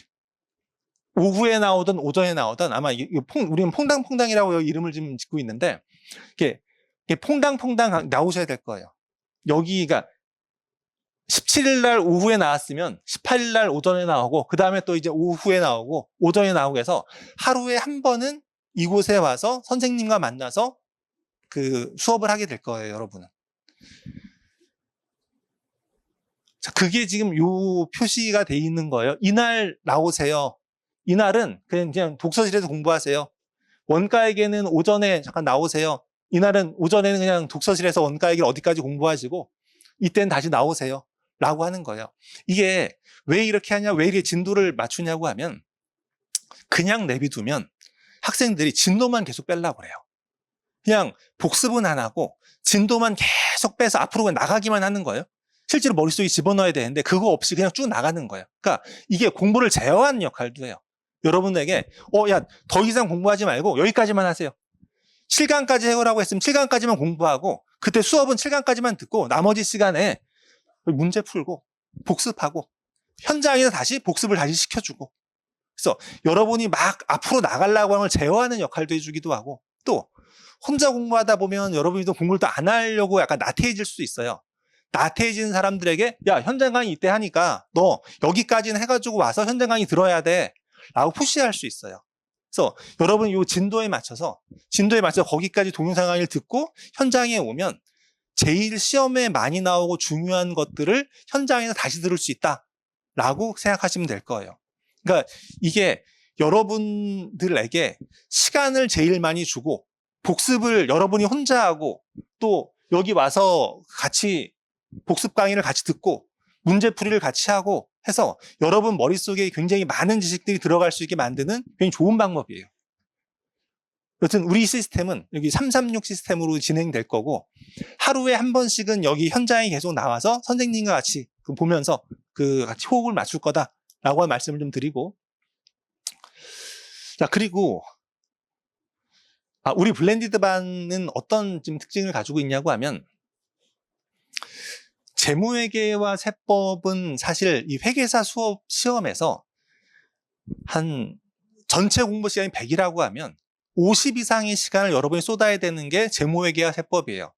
오후에 나오든 오전에 나오든, 아마 우리는 퐁당퐁당이라고 이름을 지금 짓고 있는데, 이게 퐁당퐁당 나오셔야 될 거예요. 여기가 17일 날 오후에 나왔으면 18일 날 오전에 나오고, 그 다음에 또 이제 오후에 나오고 오전에 나오고 해서 하루에 한 번은 이곳에 와서 선생님과 만나서 그 수업을 하게 될 거예요, 여러분은. 자, 그게 지금 요 표시가 돼 있는 거예요. 이날 나오세요. 이날은 그냥 독서실에서 공부하세요. 원가에게는 오전에 잠깐 나오세요. 이날은 오전에는 그냥 독서실에서 원가에게 어디까지 공부하시고, 이때는 다시 나오세요 라고 하는 거예요. 이게 왜 이렇게 하냐, 왜 이렇게 진도를 맞추냐고 하면, 그냥 내비두면 학생들이 진도만 계속 빼려고 그래요. 그냥 복습은 안 하고 진도만 계속 빼서 앞으로 그냥 나가기만 하는 거예요. 실제로 머릿속에 집어넣어야 되는데 그거 없이 그냥 쭉 나가는 거예요. 그러니까 이게 공부를 제어하는 역할도 해요. 여러분에게 야, 더 이상 공부하지 말고 여기까지만 하세요. 7강까지 해오라고 했으면 7강까지만 공부하고, 그때 수업은 7강까지만 듣고 나머지 시간에 문제 풀고 복습하고 현장에서 다시 복습을 다시 시켜주고, 그래서 여러분이 막 앞으로 나가려고 하는 걸 제어하는 역할도 해주기도 하고, 또 혼자 공부하다 보면 여러분이 또 공부를 또 안 하려고 약간 나태해질 수도 있어요. 나태해지는 사람들에게 야, 현장 강의 이때 하니까 너 여기까지는 해가지고 와서 현장 강의 들어야 돼 라고 푸시할 수 있어요. 그래서 여러분 이 진도에 맞춰서 거기까지 동영상 강의를 듣고 현장에 오면 제일 시험에 많이 나오고 중요한 것들을 현장에서 다시 들을 수 있다라고 생각하시면 될 거예요. 그러니까 이게 여러분들에게 시간을 제일 많이 주고, 복습을 여러분이 혼자 하고, 또 여기 와서 같이 복습 강의를 같이 듣고 문제풀이를 같이 하고 해서 여러분 머릿속에 굉장히 많은 지식들이 들어갈 수 있게 만드는 굉장히 좋은 방법이에요. 여튼 우리 시스템은 여기 336 시스템으로 진행될 거고, 하루에 한 번씩은 여기 현장에 계속 나와서 선생님과 같이 보면서 같이 호흡을 맞출 거다라고 말씀을 좀 드리고, 자, 그리고 우리 블렌디드 반은 어떤 지금 특징을 가지고 있냐고 하면, 재무회계와 세법은 사실 이 회계사 수업 시험에서 한 전체 공부 시간이 100이라고 하면 50 이상의 시간을 여러분이 쏟아야 되는 게 재무회계와 세법이에요.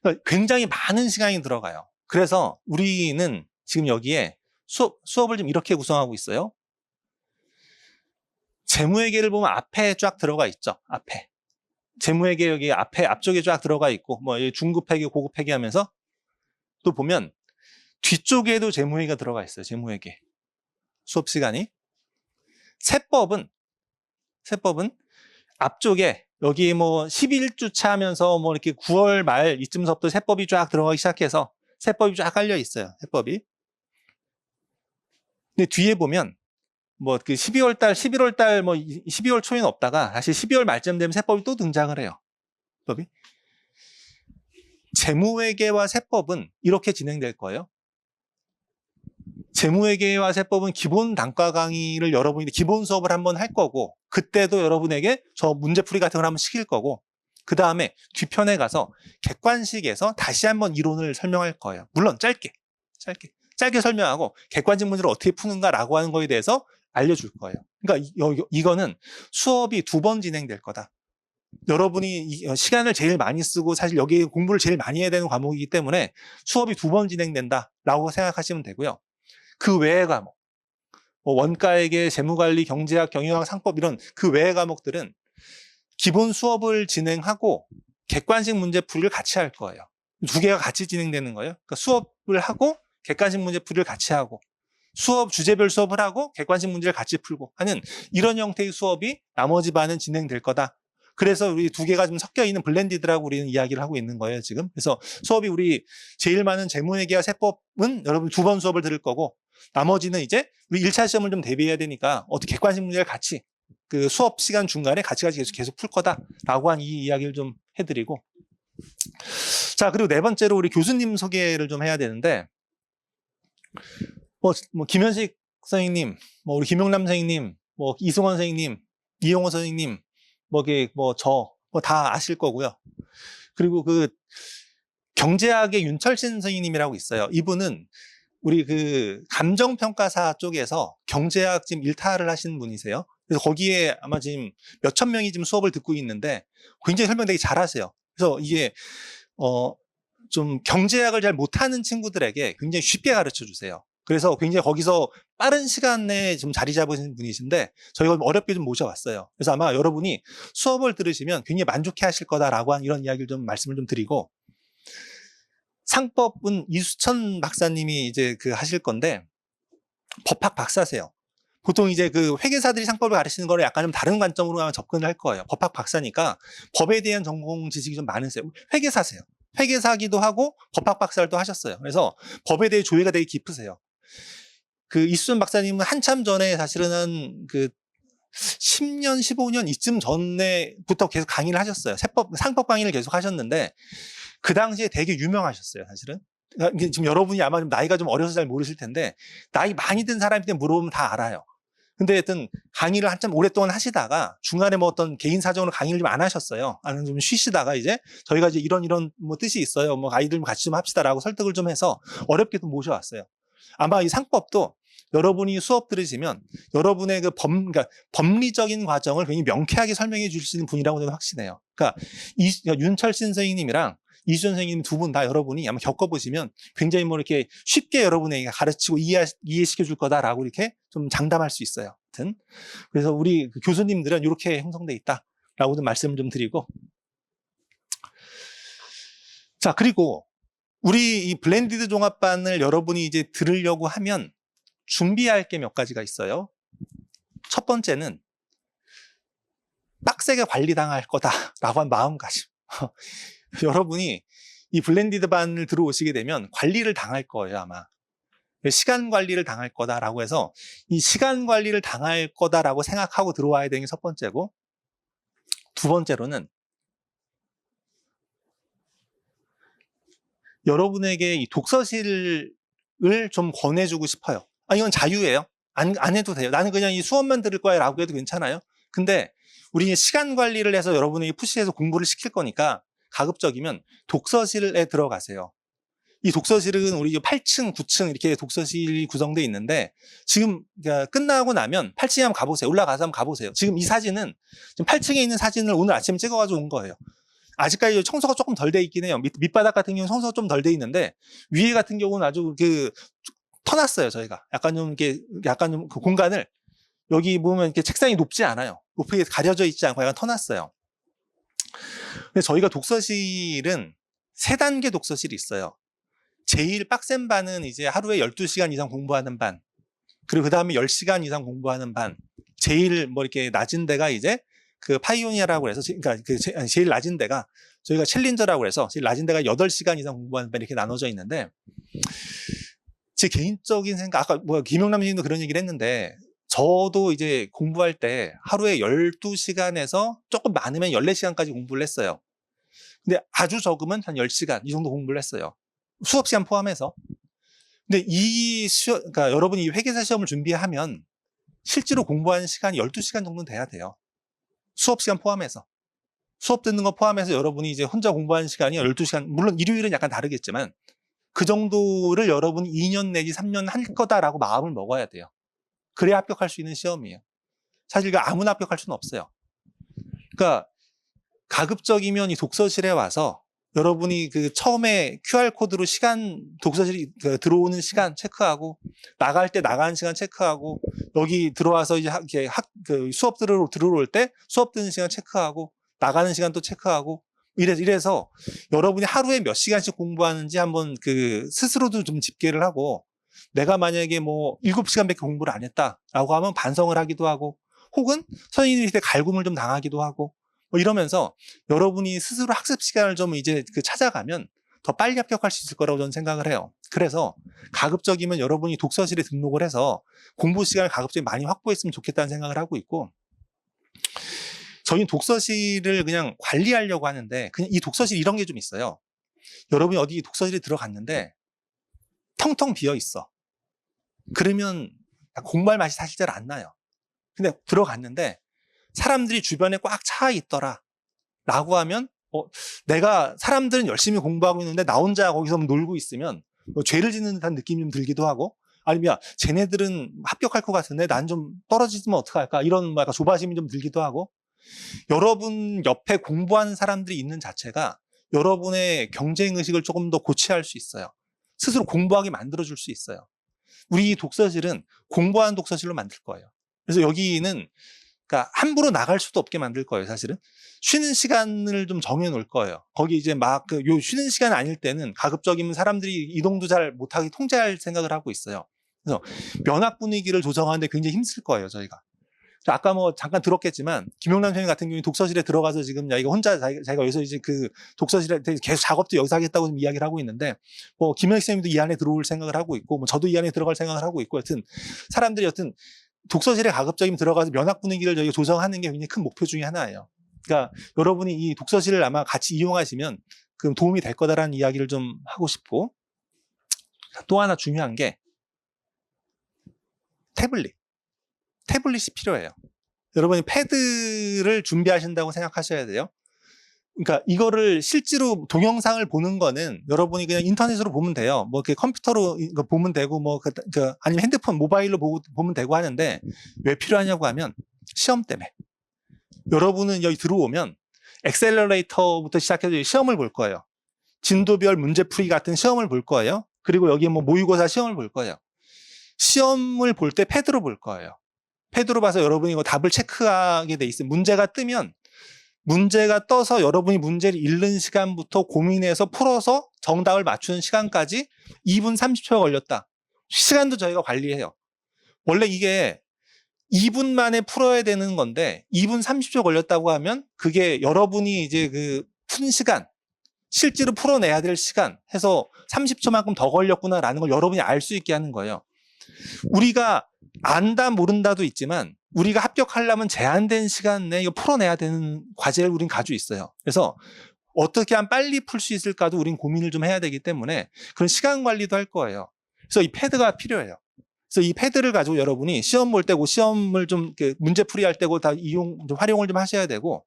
그러니까 굉장히 많은 시간이 들어가요. 그래서 우리는 지금 여기에 수업을 좀 이렇게 구성하고 있어요. 재무회계를 보면 앞에 쫙 들어가 있죠. 앞에. 재무회계 여기 앞쪽에 쫙 들어가 있고, 뭐 중급회계, 고급회계 하면서 또 보면 뒤쪽에도 재무회계가 들어가 있어요. 재무회계. 수업 시간이. 세법은 앞쪽에 여기 뭐 11주차 하면서 뭐 이렇게 9월 말 이쯤서부터 세법이 쫙 들어가기 시작해서 세법이 쫙 깔려 있어요. 세법이. 근데 뒤에 보면 뭐 그 11월 달 뭐 12월 초에는 없다가 다시 12월 말쯤 되면 세법이 또 등장을 해요. 세법이. 재무회계와 세법은 이렇게 진행될 거예요. 재무회계와 세법은 기본 단과 강의를 여러분이 기본 수업을 한번 할 거고, 그때도 여러분에게 저 문제풀이 같은 걸 한번 시킬 거고, 그 다음에 뒤편에 가서 객관식에서 다시 한번 이론을 설명할 거예요. 물론 짧게 설명하고 객관식 문제를 어떻게 푸는가라고 하는 거에 대해서 알려줄 거예요. 그러니까 이거는 수업이 2번 진행될 거다. 여러분이 시간을 제일 많이 쓰고 사실 여기 공부를 제일 많이 해야 되는 과목이기 때문에 수업이 2번 진행된다라고 생각하시면 되고요. 그 외의 과목, 뭐 원가회계, 재무관리, 경제학, 경영학, 상법 이런 그 외의 과목들은 기본 수업을 진행하고 객관식 문제풀이를 같이 할 거예요. 2개가 같이 진행되는 거예요. 그러니까 수업을 하고 객관식 문제풀이를 같이 하고 수업 주제별 수업을 하고 객관식 문제를 같이 풀고 하는 이런 형태의 수업이 나머지 반은 진행될 거다. 그래서 우리 2개가 좀 섞여 있는 블렌디드라고 우리는 이야기를 하고 있는 거예요, 지금. 그래서 수업이 우리 제일 많은 재무회계와 세법은 여러분 2번 수업을 들을 거고, 나머지는 이제 우리 1차 시험을 좀 대비해야 되니까 어떻게 객관식 문제를 같이 그 수업 시간 중간에 같이 계속 풀 거다라고 한 이 이야기를 좀 해드리고. 자, 그리고 4번째로 우리 교수님 소개를 좀 해야 되는데, 뭐 김현식 선생님, 뭐 우리 김용남 선생님, 뭐 이승원 선생님, 이용호 선생님, 저 다 아실 거고요. 그리고 그 경제학의 윤철신 선생님이라고 있어요. 이분은 우리 그 감정평가사 쪽에서 경제학 지금 일타를 하신 분이세요. 그래서 거기에 아마 지금 몇천 명이 지금 수업을 듣고 있는데 굉장히 설명 되게 잘하세요. 그래서 이게 좀 경제학을 잘 못하는 친구들에게 굉장히 쉽게 가르쳐 주세요. 그래서 굉장히 거기서 빠른 시간 내에 좀 자리 잡으신 분이신데 저희가 어렵게 좀 모셔왔어요. 그래서 아마 여러분이 수업을 들으시면 굉장히 만족해 하실 거다라고 한 이런 이야기를 좀 말씀을 좀 드리고, 상법은 이수천 박사님이 이제 그 하실 건데 법학 박사세요. 보통 이제 그 회계사들이 상법을 가르치는 거를 약간 좀 다른 관점으로 아마 접근을 할 거예요. 법학 박사니까 법에 대한 전공 지식이 좀 많으세요. 회계사세요. 회계사기도 하고 법학 박사를 또 하셨어요. 그래서 법에 대해 조예가 되게 깊으세요. 그 이수천 박사님은 한참 전에 사실은 그 10년, 15년 이쯤 전에부터 계속 강의를 하셨어요. 상법 강의를 계속 하셨는데 그 당시에 되게 유명하셨어요, 사실은. 그러니까 지금 여러분이 아마 좀 나이가 좀 어려서 잘 모르실 텐데 나이 많이 든 사람한테 물어보면 다 알아요. 근데 하여튼 강의를 한참 오랫동안 하시다가 중간에 뭐 어떤 개인 사정으로 강의를 좀 안 하셨어요. 좀 쉬시다가 이제 저희가 이제 이런 뭐 뜻이 있어요. 뭐 아이들 같이 좀 합시다라고 설득을 좀 해서 어렵게 또 모셔왔어요. 아마 이 상법도 여러분이 수업 들으시면 여러분의 그 그러니까 법리적인 과정을 굉장히 명쾌하게 설명해 주시는 분이라고 저는 확신해요. 그러니까 윤철신 선생님이랑 이수천 선생님 2분 다 여러분이 아마 겪어보시면 굉장히 뭐 이렇게 쉽게 여러분에게 가르치고 이해시켜 줄 거다라고 이렇게 좀 장담할 수 있어요. 하여튼. 그래서 우리 교수님들은 이렇게 형성돼 있다라고 좀 말씀을 좀 드리고. 자, 그리고 우리 이 블렌디드 종합반을 여러분이 이제 들으려고 하면 준비할 게 몇 가지가 있어요. 첫 번째는 빡세게 관리당할 거다라고 한 마음가짐. 여러분이 이 블렌디드 반을 들어오시게 되면 관리를 당할 거예요, 아마. 시간 관리를 당할 거다라고 해서 이 시간 관리를 당할 거다라고 생각하고 들어와야 되는 게 첫 번째고, 2번째로는 여러분에게 이 독서실을 좀 권해주고 싶어요. 이건 자유예요. 안 해도 돼요. 나는 그냥 이 수업만 들을 거야 라고 해도 괜찮아요. 근데 우리 시간 관리를 해서 여러분에게 푸시해서 공부를 시킬 거니까 가급적이면 독서실에 들어가세요. 이 독서실은 우리 8층, 9층 이렇게 독서실이 구성되어 있는데 지금 끝나고 나면 8층에 한번 가보세요. 올라가서 한번 가보세요. 지금 이 사진은 지금 8층에 있는 사진을 오늘 아침에 찍어가지고 온 거예요. 아직까지 청소가 조금 덜 돼 있긴 해요. 밑바닥 같은 경우는 청소가 좀 덜 돼 있는데 위에 같은 경우는 아주 터놨어요, 저희가. 약간 좀 그 공간을 여기 보면 이렇게 책상이 높지 않아요. 높게 가려져 있지 않고 약간 터놨어요. 근데 저희가 독서실은 3단계 독서실이 있어요. 제일 빡센 반은 이제 하루에 12시간 이상 공부하는 반. 그리고 그 다음에 10시간 이상 공부하는 반. 제일 뭐 이렇게 낮은 데가 이제 그 파이오니아라고 해서, 그러니까 제일 낮은 데가 저희가 챌린저라고 해서 제일 낮은 데가 8시간 이상 공부하는 반 이렇게 나눠져 있는데, 제 개인적인 생각, 아까 뭐 김용남 선생님도 그런 얘기를 했는데, 저도 이제 공부할 때 하루에 12시간에서 조금 많으면 14시간까지 공부를 했어요. 근데 아주 적으면 한 10시간 이 정도 공부를 했어요. 수업 시간 포함해서. 근데 그러니까 여러분이 이 회계사 시험을 준비하면 실제로 공부하는 시간이 12시간 정도는 돼야 돼요. 수업 시간 포함해서. 수업 듣는 거 포함해서 여러분이 이제 혼자 공부하는 시간이 12시간, 물론 일요일은 약간 다르겠지만 그 정도를 여러분이 2년 내지 3년 할 거다라고 마음을 먹어야 돼요. 그래야 합격할 수 있는 시험이에요. 사실 아무나 합격할 수는 없어요. 그러니까 가급적이면 이 독서실에 와서 여러분이 그 처음에 QR코드로 독서실이 들어오는 시간 체크하고, 나갈 때 나가는 시간 체크하고, 여기 들어와서 이제 수업 들어올 때 수업 듣는 시간 체크하고, 나가는 시간 또 체크하고, 이래서 여러분이 하루에 몇 시간씩 공부하는지 한번 스스로도 좀 집계를 하고, 내가 만약에 뭐 7시간밖에 공부를 안 했다라고 하면 반성을 하기도 하고, 혹은 선생님한테 갈굼을 좀 당하기도 하고, 뭐 이러면서 여러분이 스스로 학습 시간을 좀 이제 찾아가면 더 빨리 합격할 수 있을 거라고 저는 생각을 해요. 그래서 가급적이면 여러분이 독서실에 등록을 해서 공부 시간을 가급적이 많이 확보했으면 좋겠다는 생각을 하고 있고, 저희는 독서실을 그냥 관리하려고 하는데, 그냥 이 독서실 이런 게 좀 있어요. 여러분이 어디 독서실에 들어갔는데 텅텅 비어 있어. 그러면 공부할 맛이 사실 잘 안 나요. 근데 들어갔는데 사람들이 주변에 꽉 차 있더라 라고 하면, 내가 사람들은 열심히 공부하고 있는데 나 혼자 거기서 놀고 있으면 죄를 짓는 듯한 느낌이 좀 들기도 하고, 아니면 쟤네들은 합격할 것 같은데 난 좀 떨어지면 어떡할까, 이런 약간 조바심이 좀 들기도 하고, 여러분 옆에 공부하는 사람들이 있는 자체가 여러분의 경쟁의식을 조금 더 고취할 수 있어요. 스스로 공부하게 만들어줄 수 있어요. 우리 독서실은 공부하는 독서실로 만들 거예요. 그래서 여기는 그러니까 함부로 나갈 수도 없게 만들 거예요, 사실은. 쉬는 시간을 좀 정해 놓을 거예요. 거기 이제 쉬는 시간 아닐 때는 가급적이면 사람들이 이동도 잘 못하게 통제할 생각을 하고 있어요. 그래서 면학 분위기를 조성하는데 굉장히 힘쓸 거예요, 저희가. 아까 뭐 잠깐 들었겠지만, 김용남 선생님 같은 경우에 독서실에 들어가서 지금 이거 혼자 자기가 여기서 이제 독서실에 계속 작업도 여기서 하겠다고 지금 이야기를 하고 있는데, 뭐 김영익 선생님도 이 안에 들어올 생각을 하고 있고, 뭐 저도 이 안에 들어갈 생각을 하고 있고, 사람들이 독서실에 가급적이면 들어가서 면학 분위기를 저희가 조성하는 게 굉장히 큰 목표 중에 하나예요. 그러니까 여러분이 이 독서실을 아마 같이 이용하시면 그 도움이 될 거다라는 이야기를 좀 하고 싶고, 또 하나 중요한 게 태블릿이 필요해요. 여러분이 패드를 준비하신다고 생각하셔야 돼요. 그러니까 이거를 실제로 동영상을 보는 거는 여러분이 그냥 인터넷으로 보면 돼요. 뭐 컴퓨터로 보면 되고, 아니면 핸드폰, 모바일로 보면 되고 하는데, 왜 필요하냐고 하면 시험 때문에. 여러분은 여기 들어오면 엑셀러레이터부터 시작해서 시험을 볼 거예요. 진도별 문제풀이 같은 시험을 볼 거예요. 그리고 여기 뭐 모의고사 시험을 볼 거예요. 시험을 볼 때 패드로 볼 거예요. 패드로 봐서 여러분이 이거 답을 체크하게 돼 있어요. 문제가 뜨면, 문제가 떠서 여러분이 문제를 읽는 시간부터 고민해서 풀어서 정답을 맞추는 시간까지 2분 30초가 걸렸다. 시간도 저희가 관리해요. 원래 이게 2분 만에 풀어야 되는 건데 2분 30초 걸렸다고 하면 그게 여러분이 이제 푼 시간, 실제로 풀어내야 될 시간 해서 30초만큼 더 걸렸구나라는 걸 여러분이 알 수 있게 하는 거예요. 우리가 안다 모른다도 있지만 우리가 합격하려면 제한된 시간 내에 이거 풀어내야 되는 과제를 우린 가지고 있어요. 그래서 어떻게 하면 빨리 풀 수 있을까도 우린 고민을 좀 해야 되기 때문에 그런 시간 관리도 할 거예요. 그래서 이 패드가 필요해요. 그래서 이 패드를 가지고 여러분이 시험 볼 때고, 시험을 좀 문제풀이 할 때고 다 활용을 좀 하셔야 되고,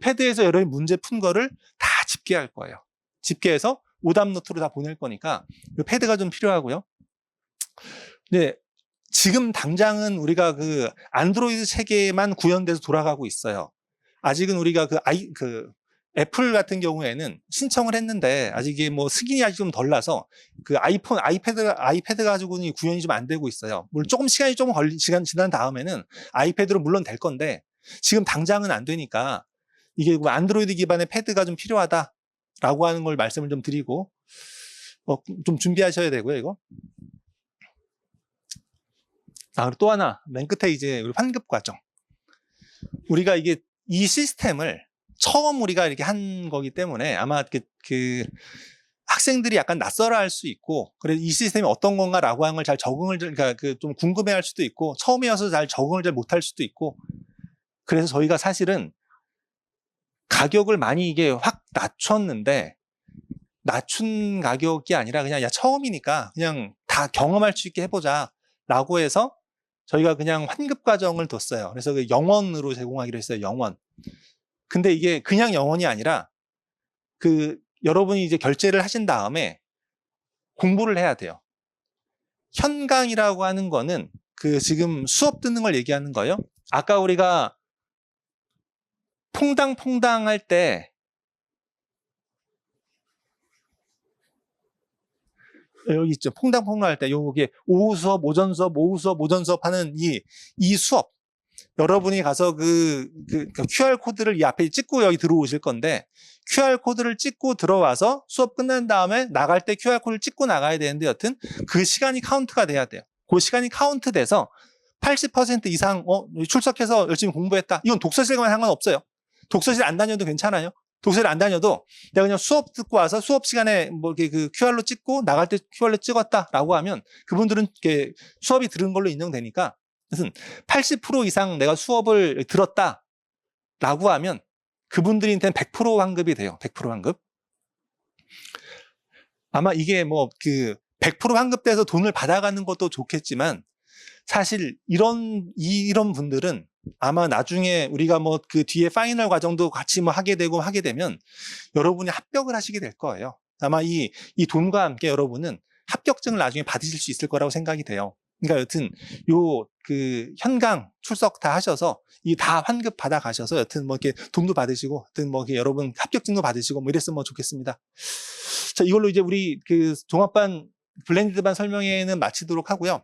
패드에서 여러분이 문제 푼 거를 다 집계할 거예요. 집계해서 오답 노트로 다 보낼 거니까 이 패드가 좀 필요하고요. 근데 지금 당장은 우리가 안드로이드 체계만 구현돼서 돌아가고 있어요. 아직은 우리가 애플 같은 경우에는 신청을 했는데 아직 이게 뭐 승인이 아직 좀 덜 나서 그 아이패드 가지고는 구현이 좀 안 되고 있어요. 물론 조금 시간이 좀 시간 지난 다음에는 아이패드로 물론 될 건데 지금 당장은 안 되니까 이게 뭐 안드로이드 기반의 패드가 좀 필요하다라고 하는 걸 말씀을 좀 드리고 좀 준비하셔야 되고요, 이거. 그리고 또 하나 맨 끝에 이제 우리 환급 과정. 우리가 이게 이 시스템을 처음 우리가 이렇게 한 거기 때문에 아마 그 학생들이 약간 낯설어할 수 있고, 그래서 이 시스템이 어떤 건가라고 하는 걸 잘 그러니까 좀 궁금해할 수도 있고, 처음이어서 잘 적응을 잘 못할 수도 있고, 그래서 저희가 사실은 가격을 많이 이게 확 낮췄는데, 낮춘 가격이 아니라 그냥 야 처음이니까 그냥 다 경험할 수 있게 해보자라고 해서 저희가 그냥 환급 과정을 뒀어요. 그래서 그 0원으로 제공하기로 했어요. 0원. 근데 이게 그냥 0원이 아니라 그 여러분이 이제 결제를 하신 다음에 공부를 해야 돼요. 현강이라고 하는 거는 그 지금 수업 듣는 걸 얘기하는 거예요. 아까 우리가 퐁당 할 때 여기 있죠. 퐁당 할 때 요게 오후 수업, 오전 수업, 오후 수업, 오전 수업 하는 이 수업. 여러분이 가서 그 QR코드를 이 앞에 찍고 여기 들어오실 건데 QR코드를 찍고 들어와서 수업 끝난 다음에 나갈 때 QR코드를 찍고 나가야 되는데 여튼 그 시간이 카운트가 돼야 돼요. 그 시간이 카운트 돼서 80% 이상 출석해서 열심히 공부했다. 이건 독서실과는 상관없어요. 독서실 안 다녀도 괜찮아요. 독서실 안 다녀도 내가 그냥 수업 듣고 와서 수업 시간에 뭐 이렇게 그 QR로 찍고 나갈 때 QR로 찍었다라고 하면 그분들은 이렇게 수업이 들은 걸로 인정되니까 무슨 80% 이상 내가 수업을 들었다라고 하면 그분들한테는 100% 환급이 돼요. 100% 환급. 아마 이게 뭐 그 100% 환급돼서 돈을 받아가는 것도 좋겠지만 사실 이런 분들은 아마 나중에 우리가 뭐 그 뒤에 파이널 과정도 같이 뭐 하게 되면 여러분이 합격을 하시게 될 거예요. 아마 이 돈과 함께 여러분은 합격증을 나중에 받으실 수 있을 거라고 생각이 돼요. 그러니까 여튼 그 현강 출석 다 하셔서 이 다 환급 받아 가셔서 여튼 뭐 이렇게 돈도 받으시고 여튼 뭐 이렇게 여러분 합격증도 받으시고 뭐 이랬으면 좋겠습니다. 자, 이걸로 이제 우리 그 종합반 블렌디드 반 설명회는 마치도록 하고요.